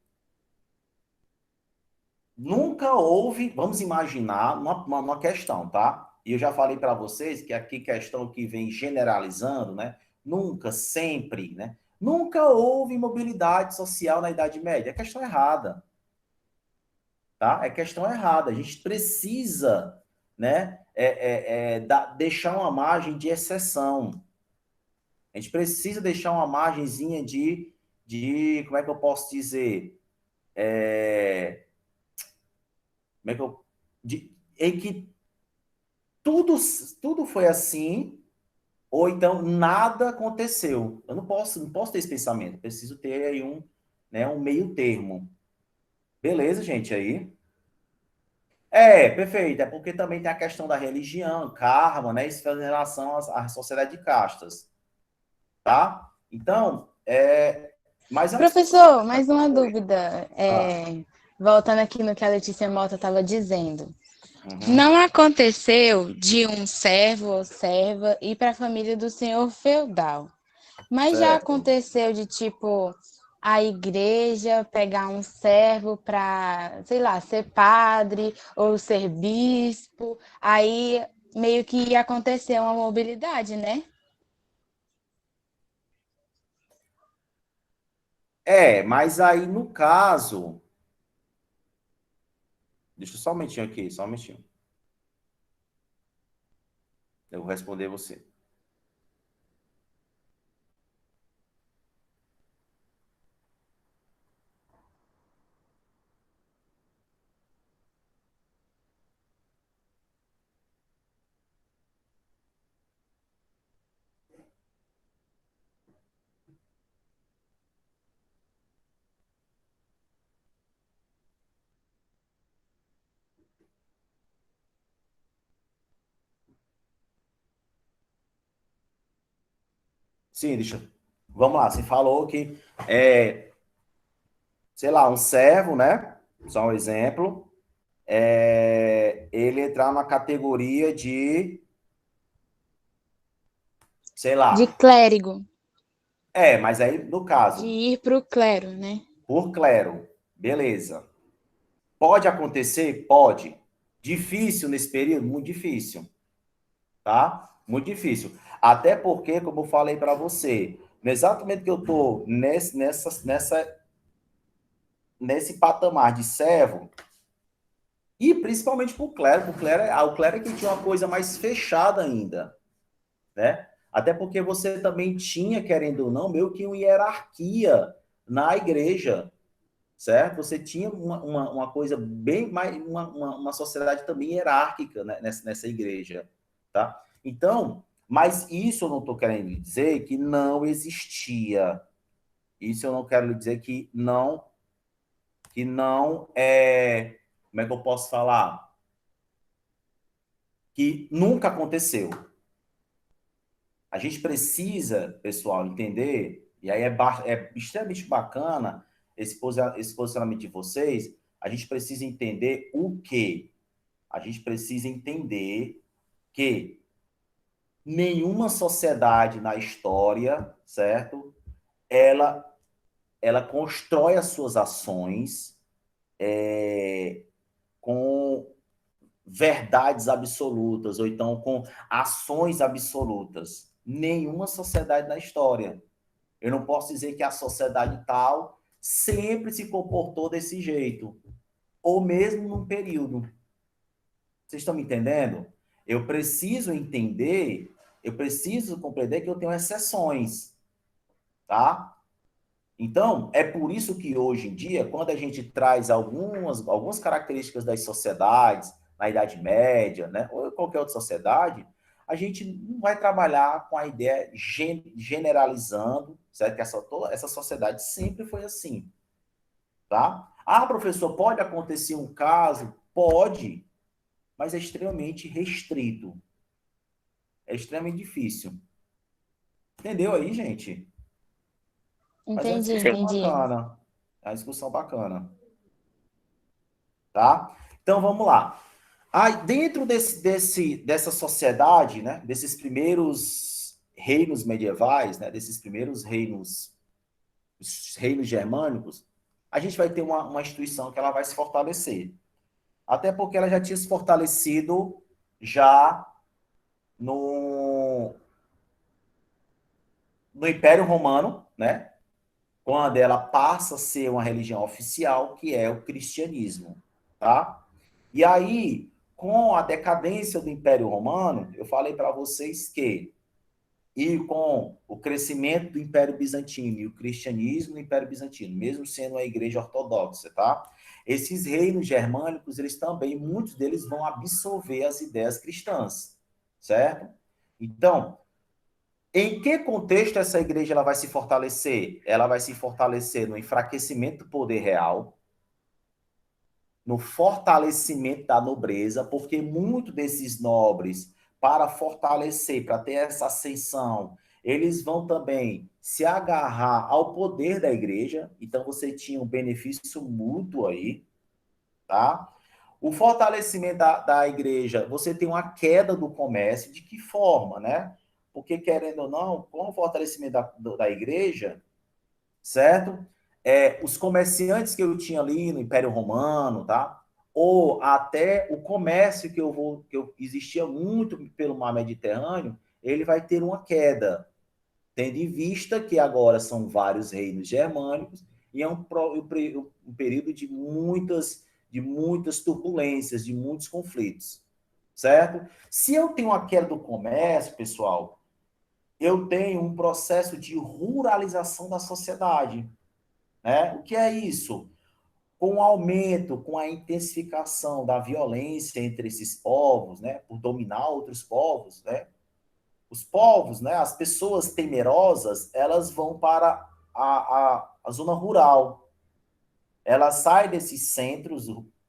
Nunca houve, vamos imaginar uma questão, tá? E eu já falei para vocês que aqui questão que vem generalizando, né? Nunca, sempre, né? Nunca houve mobilidade social na Idade Média. É questão errada, tá? É questão errada. A gente precisa né, deixar uma margem de exceção. A gente precisa deixar uma margenzinha como é que eu posso dizer? Como é que eu, em que tudo foi assim, ou então nada aconteceu. Eu não posso ter esse pensamento. Preciso ter aí um meio termo. Beleza, gente, aí? Perfeito. É porque também tem a questão da religião, karma, né? Isso faz em relação à sociedade de castas, tá? Então, mas é uma discussão Professor, bacana. mais uma dúvida. Ah, Voltando aqui no que a Letícia Mota estava dizendo. uhum, Não aconteceu de um servo ou serva ir para a família do senhor feudal, mas já certo. aconteceu de tipo a igreja pegar um servo para, sei lá, ser padre ou ser bispo, aí meio que ia acontecer uma mobilidade, né? Mas aí no caso, deixa eu só um minutinho aqui, só um minutinho. Eu vou responder você. Sim, vamos lá, você falou que sei lá, um servo, né? Só um exemplo. Ele entrar na categoria de, sei De lá. clérigo, Mas aí, no de caso, ir para o clero, né? por clero, beleza. Pode acontecer? Pode. Difícil nesse período? Muito difícil, tá? Muito difícil. Até porque, como eu falei para você, no exato momento que eu tô nesse patamar de servo, e principalmente para o clero, o clero é que tinha uma coisa mais fechada ainda, né? Até porque você também tinha, querendo ou não, meio que uma hierarquia na igreja, certo? Você tinha uma coisa bem mais, uma sociedade também hierárquica, né, nessa igreja, tá? Então, mas isso eu não estou querendo dizer que não existia. Isso eu não quero dizer que não como é que eu posso falar? Que nunca aconteceu. A gente precisa, pessoal, entender, e aí é extremamente bacana esse posicionamento de vocês, a gente precisa entender o quê? A gente precisa entender que nenhuma sociedade na história, certo? Ela, ela constrói as suas ações com verdades absolutas, ou então com ações absolutas. Nenhuma sociedade na história. Eu não posso dizer que a sociedade tal sempre se comportou desse jeito, ou mesmo num período. Vocês estão me entendendo? Eu preciso entender, eu preciso compreender que eu tenho exceções, tá? Então, é por isso que hoje em dia, quando a gente traz algumas características das sociedades, na Idade Média, né, ou qualquer outra sociedade, a gente não vai trabalhar com a ideia generalizando, certo? Que essa sociedade sempre foi assim, tá? Ah, professor, pode acontecer um caso? Pode, mas é extremamente restrito. É extremamente difícil. Entendeu aí, gente? Mas é uma Entendi, discussão entendi. bacana. É uma discussão bacana. Tá? Então vamos lá. Aí, dentro dessa sociedade, né, desses primeiros reinos medievais, né, desses primeiros reinos, os reinos germânicos, a gente vai ter uma instituição que ela vai se fortalecer. Até porque ela já tinha se fortalecido já no, no Império Romano, né, quando ela passa a ser uma religião oficial, que é o cristianismo. Tá? E aí, com a decadência do Império Romano, eu falei para vocês que, e com o crescimento do Império Bizantino e o cristianismo no Império Bizantino, mesmo sendo uma igreja ortodoxa, tá? Esses reinos germânicos, eles também, muitos deles vão absorver as ideias cristãs, certo? Então, em que contexto essa igreja ela vai se fortalecer? Ela vai se fortalecer no enfraquecimento do poder real, no fortalecimento da nobreza, porque muitos desses nobres, para fortalecer, para ter essa ascensão, eles vão também se agarrar ao poder da igreja. Então, você tinha um benefício mútuo aí, tá? O fortalecimento da igreja, você tem uma queda do comércio, de que forma, né? Porque, querendo ou não, com o fortalecimento da igreja, certo? Os comerciantes que eu tinha ali no Império Romano, tá? Ou até o comércio que existia muito pelo mar Mediterrâneo, ele vai ter uma queda, tendo em vista que agora são vários reinos germânicos e é um período de muitas turbulências, de muitos conflitos, certo? Se eu tenho uma queda do comércio, pessoal, eu tenho um processo de ruralização da sociedade, né? O que é isso? Com o aumento, com a intensificação da violência entre esses povos, né, por dominar outros povos, né, os povos, né, as pessoas temerosas, elas vão para a zona rural, elas saem desses centros,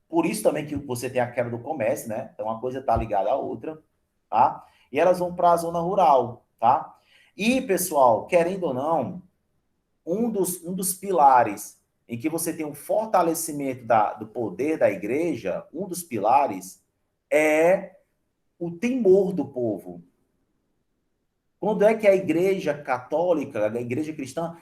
por isso também que você tem a quebra do comércio, né, então uma coisa está ligada à outra, tá, e elas vão para a zona rural, tá, e pessoal, querendo ou não, um dos pilares em que você tem um fortalecimento do poder da igreja, um dos pilares é o temor do povo. Quando é que a igreja católica, a igreja cristã,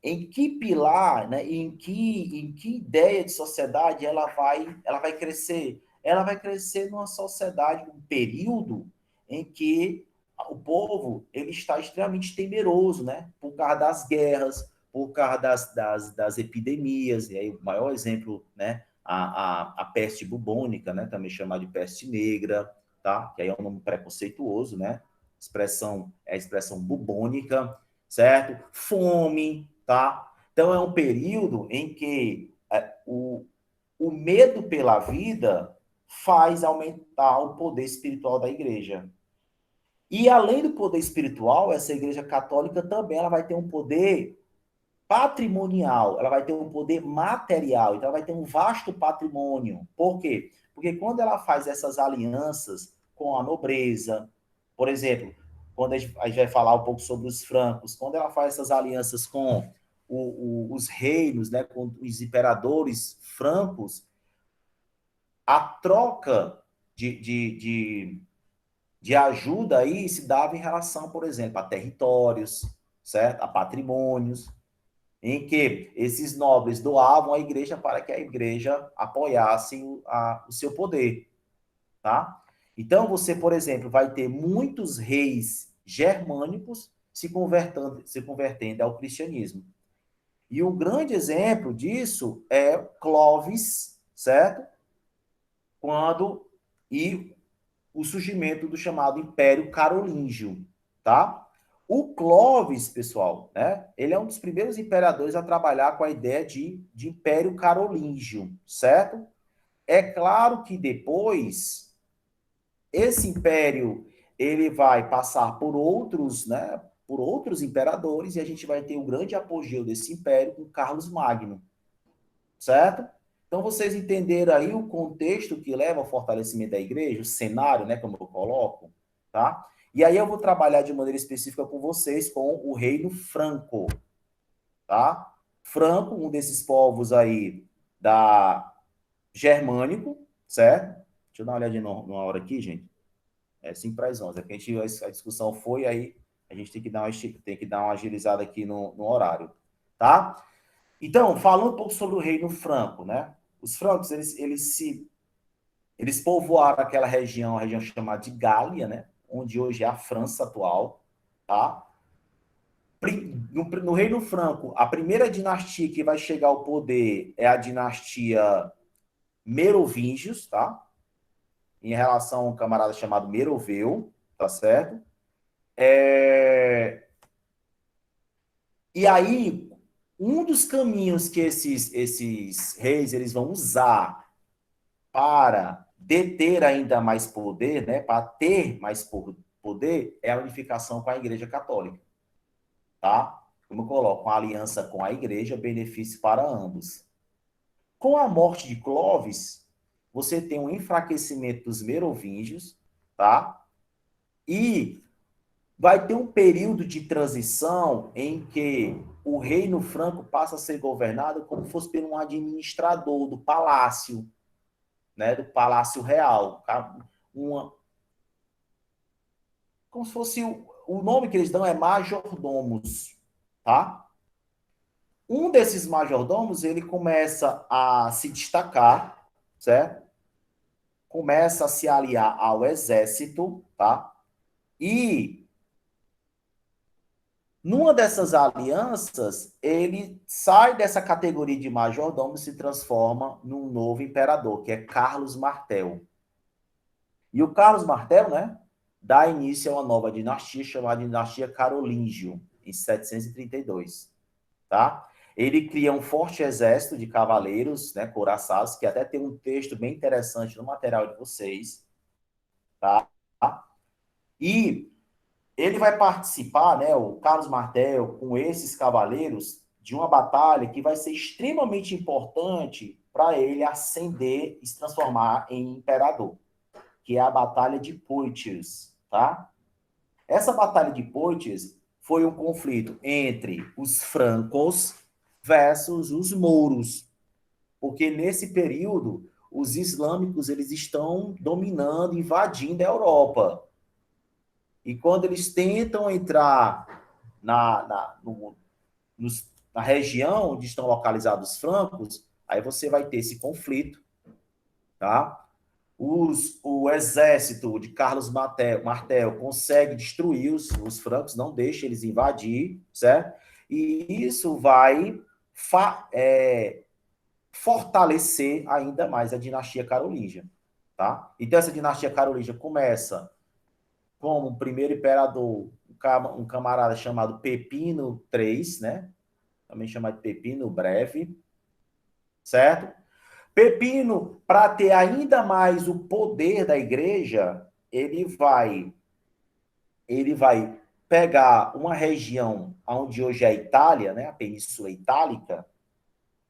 em que pilar, né, em que ideia de sociedade ela vai crescer? Ela vai crescer numa sociedade, um período em que o povo ele está extremamente temeroso, né? Por causa das guerras, por causa das epidemias, e aí o maior exemplo, né? A peste bubônica, né? Também chamada de peste negra, tá? Que aí é um nome preconceituoso, né? É a expressão bubônica, certo? Fome, tá? Então é um período em que o medo pela vida faz aumentar o poder espiritual da igreja. E além do poder espiritual, essa igreja católica também ela vai ter um poder patrimonial, ela vai ter um poder material, então ela vai ter um vasto patrimônio. Por quê? Porque quando ela faz essas alianças com a nobreza, por exemplo, quando a gente vai falar um pouco sobre os francos, quando ela faz essas alianças com os reinos, né, com os imperadores francos, a troca de ajuda aí se dava em relação, por exemplo, a territórios, certo? A patrimônios, em que esses nobres doavam à igreja para que a igreja apoiasse o seu poder, tá? Então, você, por exemplo, vai ter muitos reis germânicos se convertendo ao cristianismo. E um grande exemplo disso é Clovis, certo? E o surgimento do chamado Império Carolíngio, tá? O Clovis, pessoal, né? Ele é um dos primeiros imperadores a trabalhar com a ideia de Império Carolíngio, certo? É claro que depois esse império ele vai passar por outros, né? Por outros imperadores e a gente vai ter um grande apogeu desse império com Carlos Magno, certo? Então, vocês entenderam aí o contexto que leva ao fortalecimento da igreja, o cenário, né, como eu coloco, tá? E aí eu vou trabalhar de maneira específica com vocês com o reino franco, tá? Franco, um desses povos aí da germânico, certo? Deixa eu dar uma olhadinha numa hora aqui, gente. É 5 para as 11. É porque a discussão foi aí, a gente tem que dar uma agilizada aqui no horário, tá? Então, falando um pouco sobre o reino franco, né? Os francos, eles povoaram aquela região, a região chamada de Gália, né? Onde hoje é a França atual, tá? No reino franco, a primeira dinastia que vai chegar ao poder é a dinastia Merovingios, tá? em relação a um camarada chamado Meroveu, tá certo? E aí, um dos caminhos que esses reis eles vão usar para deter ainda mais poder, né, para ter mais poder, é a unificação com a Igreja Católica, tá? Como eu coloco, uma aliança com a Igreja, benefício para ambos. Com a morte de Clovis, você tem um enfraquecimento dos merovingios, tá? E vai ter um período de transição em que o reino franco passa a ser governado como se fosse por um administrador do palácio, né, do palácio real, tá? Como se fosse o nome que eles dão é majordomos, tá? Um desses majordomos, ele começa a se destacar, certo? Começa a se aliar ao exército, tá? E numa dessas alianças, ele sai dessa categoria de majordomo e se transforma num novo imperador, que é Carlos Martel. E o Carlos Martel, né, dá início a uma nova dinastia chamada Dinastia Carolíngio, em 732, tá? Ele cria um forte exército de cavaleiros, né, couraçados, que até tem um texto bem interessante no material de vocês, tá? E ele vai participar, né, o Carlos Martel, com esses cavaleiros, de uma batalha que vai ser extremamente importante para ele ascender e se transformar em imperador, que é a Batalha de Poitiers, tá? Essa Batalha de Poitiers foi um conflito entre os francos versus os mouros, porque nesse período os islâmicos eles estão dominando, invadindo a Europa. E quando eles tentam entrar na região onde estão localizados os francos, aí você vai ter esse conflito, tá? O exército de Carlos Martel consegue destruir os francos, não deixa eles invadir, certo? E isso vai fortalecer ainda mais a dinastia carolíngia, tá? Então essa dinastia carolíngia começa como um primeiro imperador, um camarada chamado Pepino III, né? Também chamado de Pepino Breve, certo? Pepino, para ter ainda mais o poder da igreja, ele vai pegar uma região onde hoje é a Itália, né, a Península Itálica,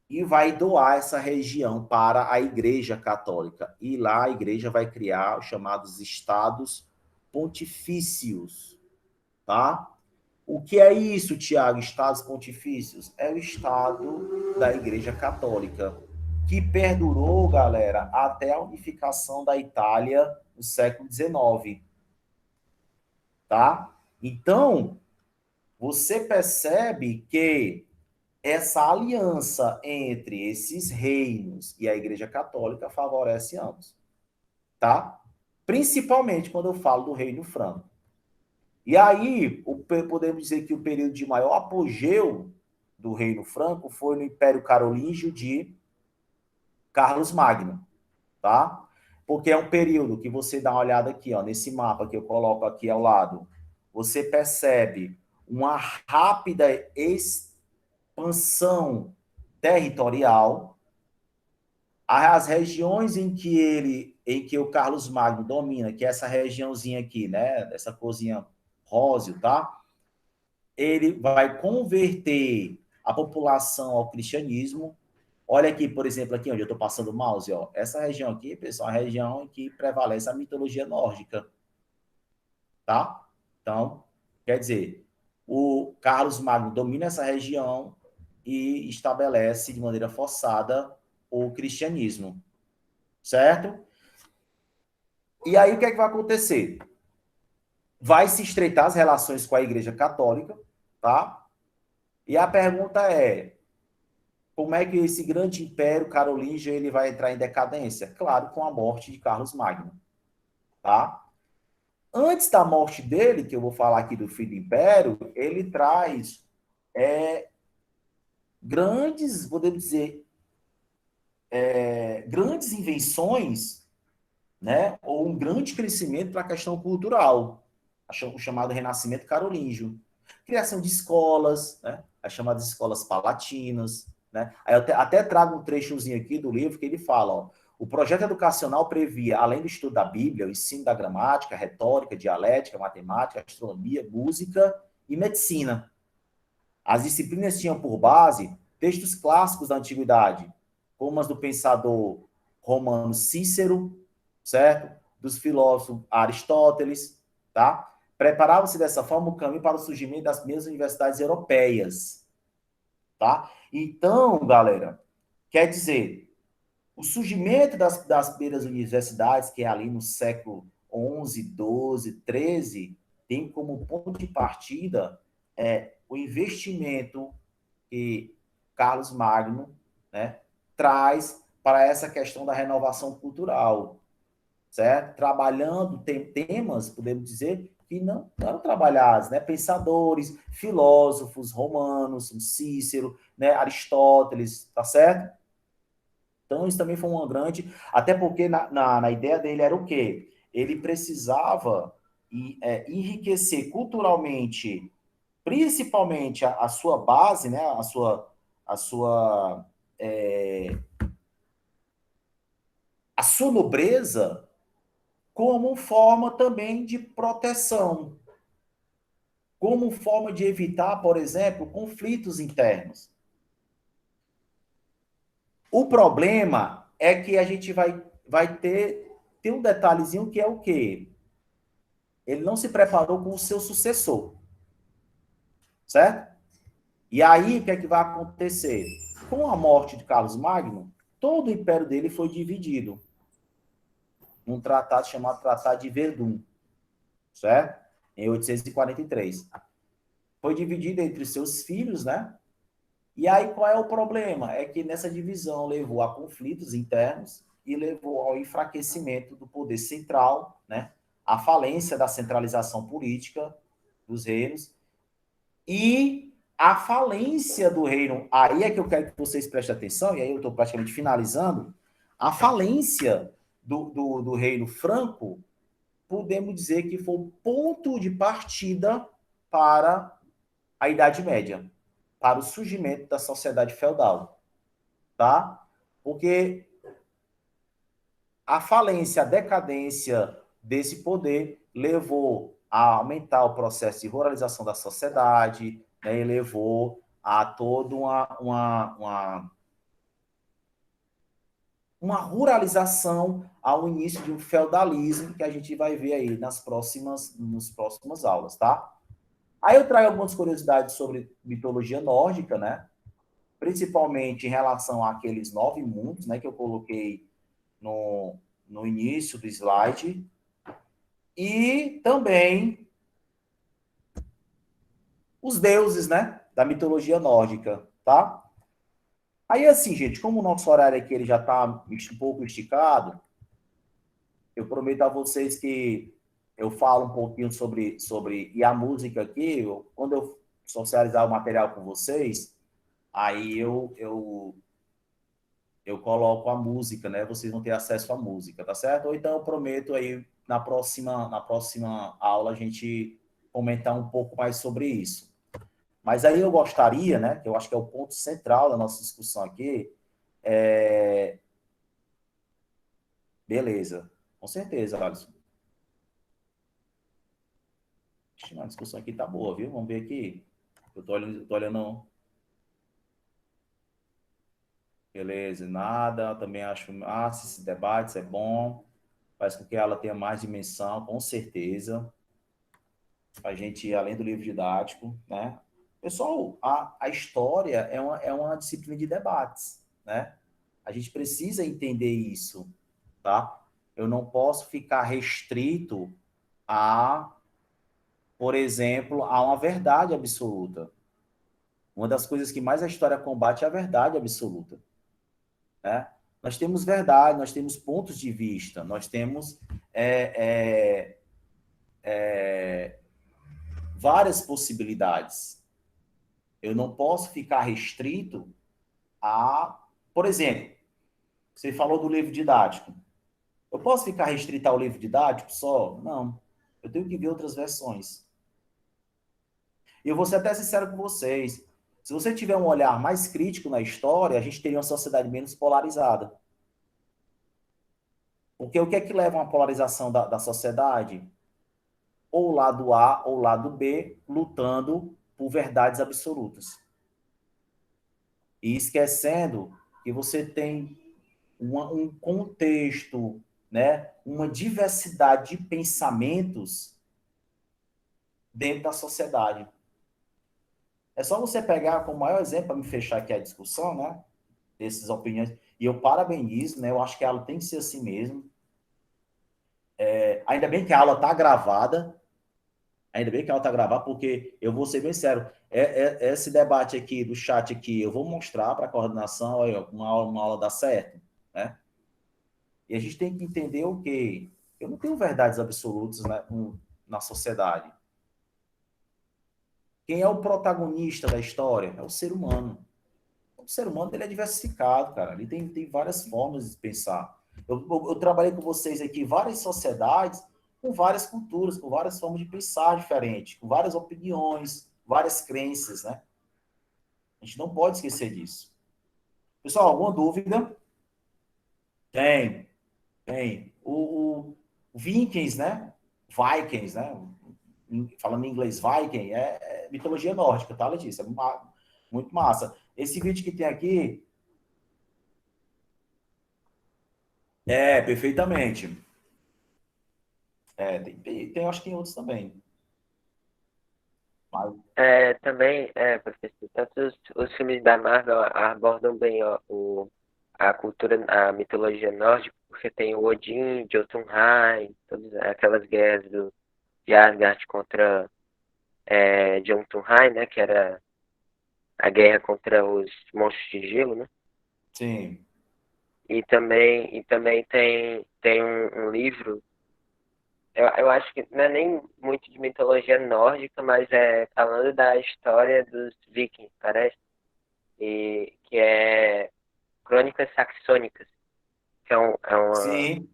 e vai doar essa região para a Igreja Católica. E lá a igreja vai criar os chamados estados pontifícios, tá? O que é isso, Tiago? Estados pontifícios? É o estado da Igreja Católica, que perdurou, galera, até a unificação da Itália no século XIX, tá? Então, você percebe que essa aliança entre esses reinos e a Igreja Católica favorece ambos, tá? Principalmente quando eu falo do Reino Franco. E aí, podemos dizer que o período de maior apogeu do Reino Franco foi no Império Carolíngio de Carlos Magno, tá? Porque é um período que você dá uma olhada aqui, ó, nesse mapa que eu coloco aqui ao lado, você percebe uma rápida expansão territorial. As regiões em que o Carlos Magno domina, que é essa regiãozinha aqui, né, essa corzinha róseo, tá? Ele vai converter a população ao cristianismo. Olha aqui, por exemplo, aqui onde eu estou passando o mouse, ó. Essa região aqui, pessoal, é a região em que prevalece a mitologia nórdica, tá? Então, quer dizer, o Carlos Magno domina essa região e estabelece de maneira forçada o cristianismo, certo? E aí o que é que vai acontecer? Vai se estreitar as relações com a Igreja Católica, tá? E a pergunta é, como é que esse grande império carolíngio ele vai entrar em decadência? Claro, com a morte de Carlos Magno, tá? Antes da morte dele, que eu vou falar aqui do fim do império, ele traz grandes, podemos dizer, grandes invenções né? Ou um grande crescimento para a questão cultural, o chamado Renascimento Carolíngio. Criação de escolas, né? As chamadas escolas palatinas, né? Aí eu até trago um trechozinho aqui do livro que ele fala, ó, o projeto educacional previa, além do estudo da Bíblia, o ensino da gramática, retórica, dialética, matemática, astronomia, música e medicina. As disciplinas tinham por base textos clássicos da antiguidade, como as do pensador romano Cícero, certo? Dos filósofos Aristóteles, tá? Preparava-se dessa forma o caminho para o surgimento das primeiras universidades europeias, tá? Então, galera, quer dizer, o surgimento das primeiras universidades, que é ali no século XI, XII, XIII, tem como ponto de partida o investimento que Carlos Magno, né, traz para essa questão da renovação cultural, certo? Trabalhando temas, podemos dizer, que não eram trabalhados, né? Pensadores, filósofos romanos, Cícero, né? Aristóteles, tá certo? Então, isso também foi uma grande... Até porque na ideia dele era o quê? Ele precisava enriquecer culturalmente, principalmente a sua base, né? A sua, a sua nobreza, como forma também de proteção, como forma de evitar, por exemplo, conflitos internos. O problema é que a gente vai ter um detalhezinho que é o quê? Ele não se preparou com o seu sucessor, certo? E aí, o que é que vai acontecer? Com a morte de Carlos Magno, todo o império dele foi dividido num tratado chamado Tratado de Verdun, certo? Em 843. Foi dividido entre seus filhos, né? E aí, qual é o problema? É que nessa divisão levou a conflitos internos e levou ao enfraquecimento do poder central, né? A falência da centralização política dos reinos e a falência do reino. Aí é que eu quero que vocês prestem atenção, e aí eu estou praticamente finalizando. A falência do reino franco, podemos dizer que foi o ponto de partida para a Idade Média, para o surgimento da sociedade feudal, tá? Porque a falência, a decadência desse poder levou a aumentar o processo de ruralização da sociedade, né, e levou a toda uma ruralização ao início de um feudalismo que a gente vai ver aí nas próximas aulas, tá? Aí eu trago algumas curiosidades sobre mitologia nórdica, né? Principalmente em relação àqueles 9 mundos, né, que eu coloquei no início do slide, e também os deuses, né, da mitologia nórdica, tá? Aí assim, gente, como o nosso horário aqui ele já está um pouco esticado, eu prometo a vocês que eu falo um pouquinho sobre e a música aqui, quando eu socializar o material com vocês, aí eu coloco a música, né? Vocês vão ter acesso à música, tá certo? Ou então eu prometo aí na próxima aula a gente comentar um pouco mais sobre isso. Mas aí eu gostaria, né? Que eu acho que é o ponto central da nossa discussão aqui. Beleza, com certeza, Alisson. A discussão aqui tá boa, viu? Vamos ver aqui. Eu tô olhando. Beleza, nada. Também acho massa esse debate, isso é bom. Faz com que ela tenha mais dimensão, com certeza. A gente ir além do livro didático, né? Pessoal, a história é uma disciplina de debates, né? A gente precisa entender isso, tá? Eu não posso ficar restrito a, por exemplo, a uma verdade absoluta. Uma das coisas que mais a história combate é a verdade absoluta, né? Nós temos verdade, nós temos pontos de vista, nós temos várias possibilidades. Eu não posso ficar restrito a... Por exemplo, você falou do livro didático. Eu posso ficar restrito ao livro didático só? Não. Eu tenho que ver outras versões. E eu vou ser até sincero com vocês. Se você tiver um olhar mais crítico na história, a gente teria uma sociedade menos polarizada. Porque o que é que leva a uma polarização da sociedade? Ou o lado A ou o lado B lutando por verdades absolutas. E esquecendo que você tem um contexto, né, uma diversidade de pensamentos dentro da sociedade. É só você pegar como maior exemplo, para me fechar aqui a discussão, né, dessas opiniões, e eu parabenizo, né, eu acho que a aula tem que ser assim mesmo. Ainda bem que a aula está gravada, ainda bem que a aula está gravada, porque eu vou ser bem sério, esse debate aqui, do chat aqui, eu vou mostrar para a coordenação, olha, uma aula dá certo, né? E a gente tem que entender o quê? Eu não tenho verdades absolutas, né, na sociedade. Quem é o protagonista da história? É o ser humano. O ser humano ele é diversificado, cara. Ele tem várias formas de pensar. Eu trabalhei com vocês aqui em várias sociedades, com várias culturas, com várias formas de pensar diferentes, com várias opiniões, várias crenças, né? A gente não pode esquecer disso. Pessoal, alguma dúvida? Tem, tem. O Vikings, né? Vikings, né? Falando em inglês, Viking, é mitologia nórdica, tá, Letícia? Muito massa. Esse vídeo que tem aqui, perfeitamente. Acho que tem outros também. Mas, Também, professor, tanto os filmes da Marvel abordam bem a cultura, a mitologia nórdica, porque tem o Odin, Jotunheim, todas aquelas guerras de Asgard contra Jotunheim, né, que era a guerra contra os monstros de gelo, né? sim. E também tem um livro, eu acho que não é nem muito de mitologia nórdica, mas é falando da história dos vikings, parece, e que é Crônicas Saxônicas, que Sim.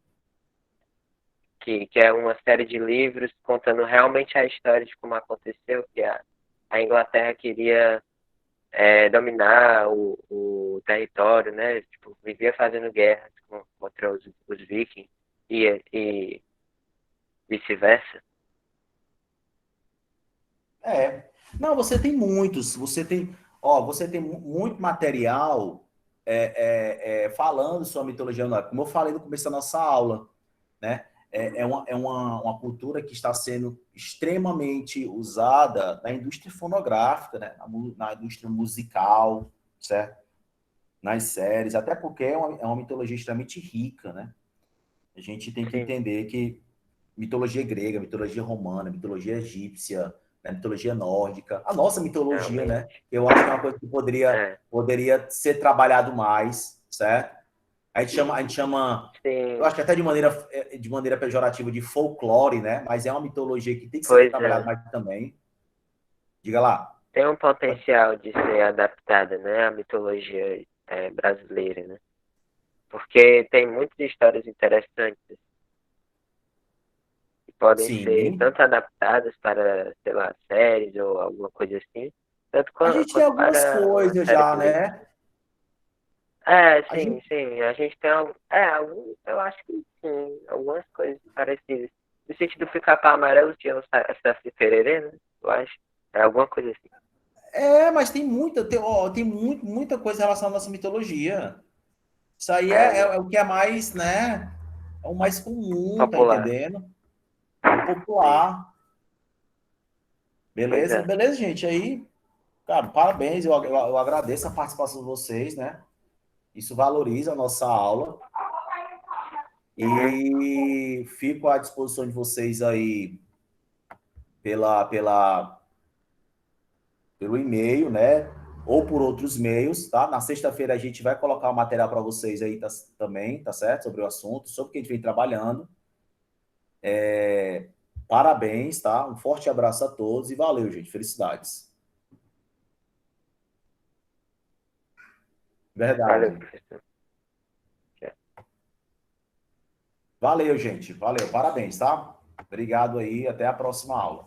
que é uma série de livros contando realmente a história de como aconteceu, que a Inglaterra queria dominar o território, né? Tipo, vivia fazendo guerras contra os vikings e vice-versa. Não, você tem muitos. Você tem muito material falando sobre a mitologia nórdica. Como eu falei no começo da nossa aula, né? É uma cultura que está sendo extremamente usada na indústria fonográfica, né? Na indústria musical, certo? Nas séries, até porque é uma mitologia extremamente rica, né? A gente tem que Sim, entender que mitologia grega, mitologia romana, mitologia egípcia, né? Mitologia nórdica, a nossa mitologia, né? realmente. Eu acho que é uma coisa que poderia, É, poderia ser trabalhado mais, certo? A gente chama, eu sim, acho que até de maneira pejorativa de folclore, né? Mas é uma mitologia que tem que ser pois trabalhada é. mais também. Diga lá. Tem um potencial de ser adaptada, né, à mitologia brasileira, né? Porque tem muitas histórias interessantes que podem ser Sim. tanto adaptadas para, sei lá, séries ou alguma coisa assim, tanto A gente tem quanto algumas para uma coisas série já, de livros. né? A Sim, gente, sim, a gente tem eu acho que sim, algumas coisas parecidas. No sentido do pica-pau amarelo tinha o Saci Pererê, né? Eu acho. É alguma coisa assim. mas tem muita coisa relacionada à nossa mitologia. Isso aí é, é, Né? é o que é mais, né? É o mais comum, tá Popular. entendendo? É o Sim, popular. pois Beleza? é. Beleza, gente? Aí, cara, parabéns. Eu agradeço a participação de vocês, né? Isso valoriza a nossa aula. Uhum. E fico à disposição de vocês aí pelo e-mail, né? Ou por outros meios, tá? Na sexta-feira a gente vai colocar o material para vocês aí também, tá certo? Sobre o assunto, sobre o que a gente vem trabalhando. Parabéns, tá? Um forte abraço a todos e valeu, gente. Felicidades. Valeu, Verdade. professor. Valeu, gente. Valeu. Parabéns, tá? Obrigado aí. Até a próxima aula.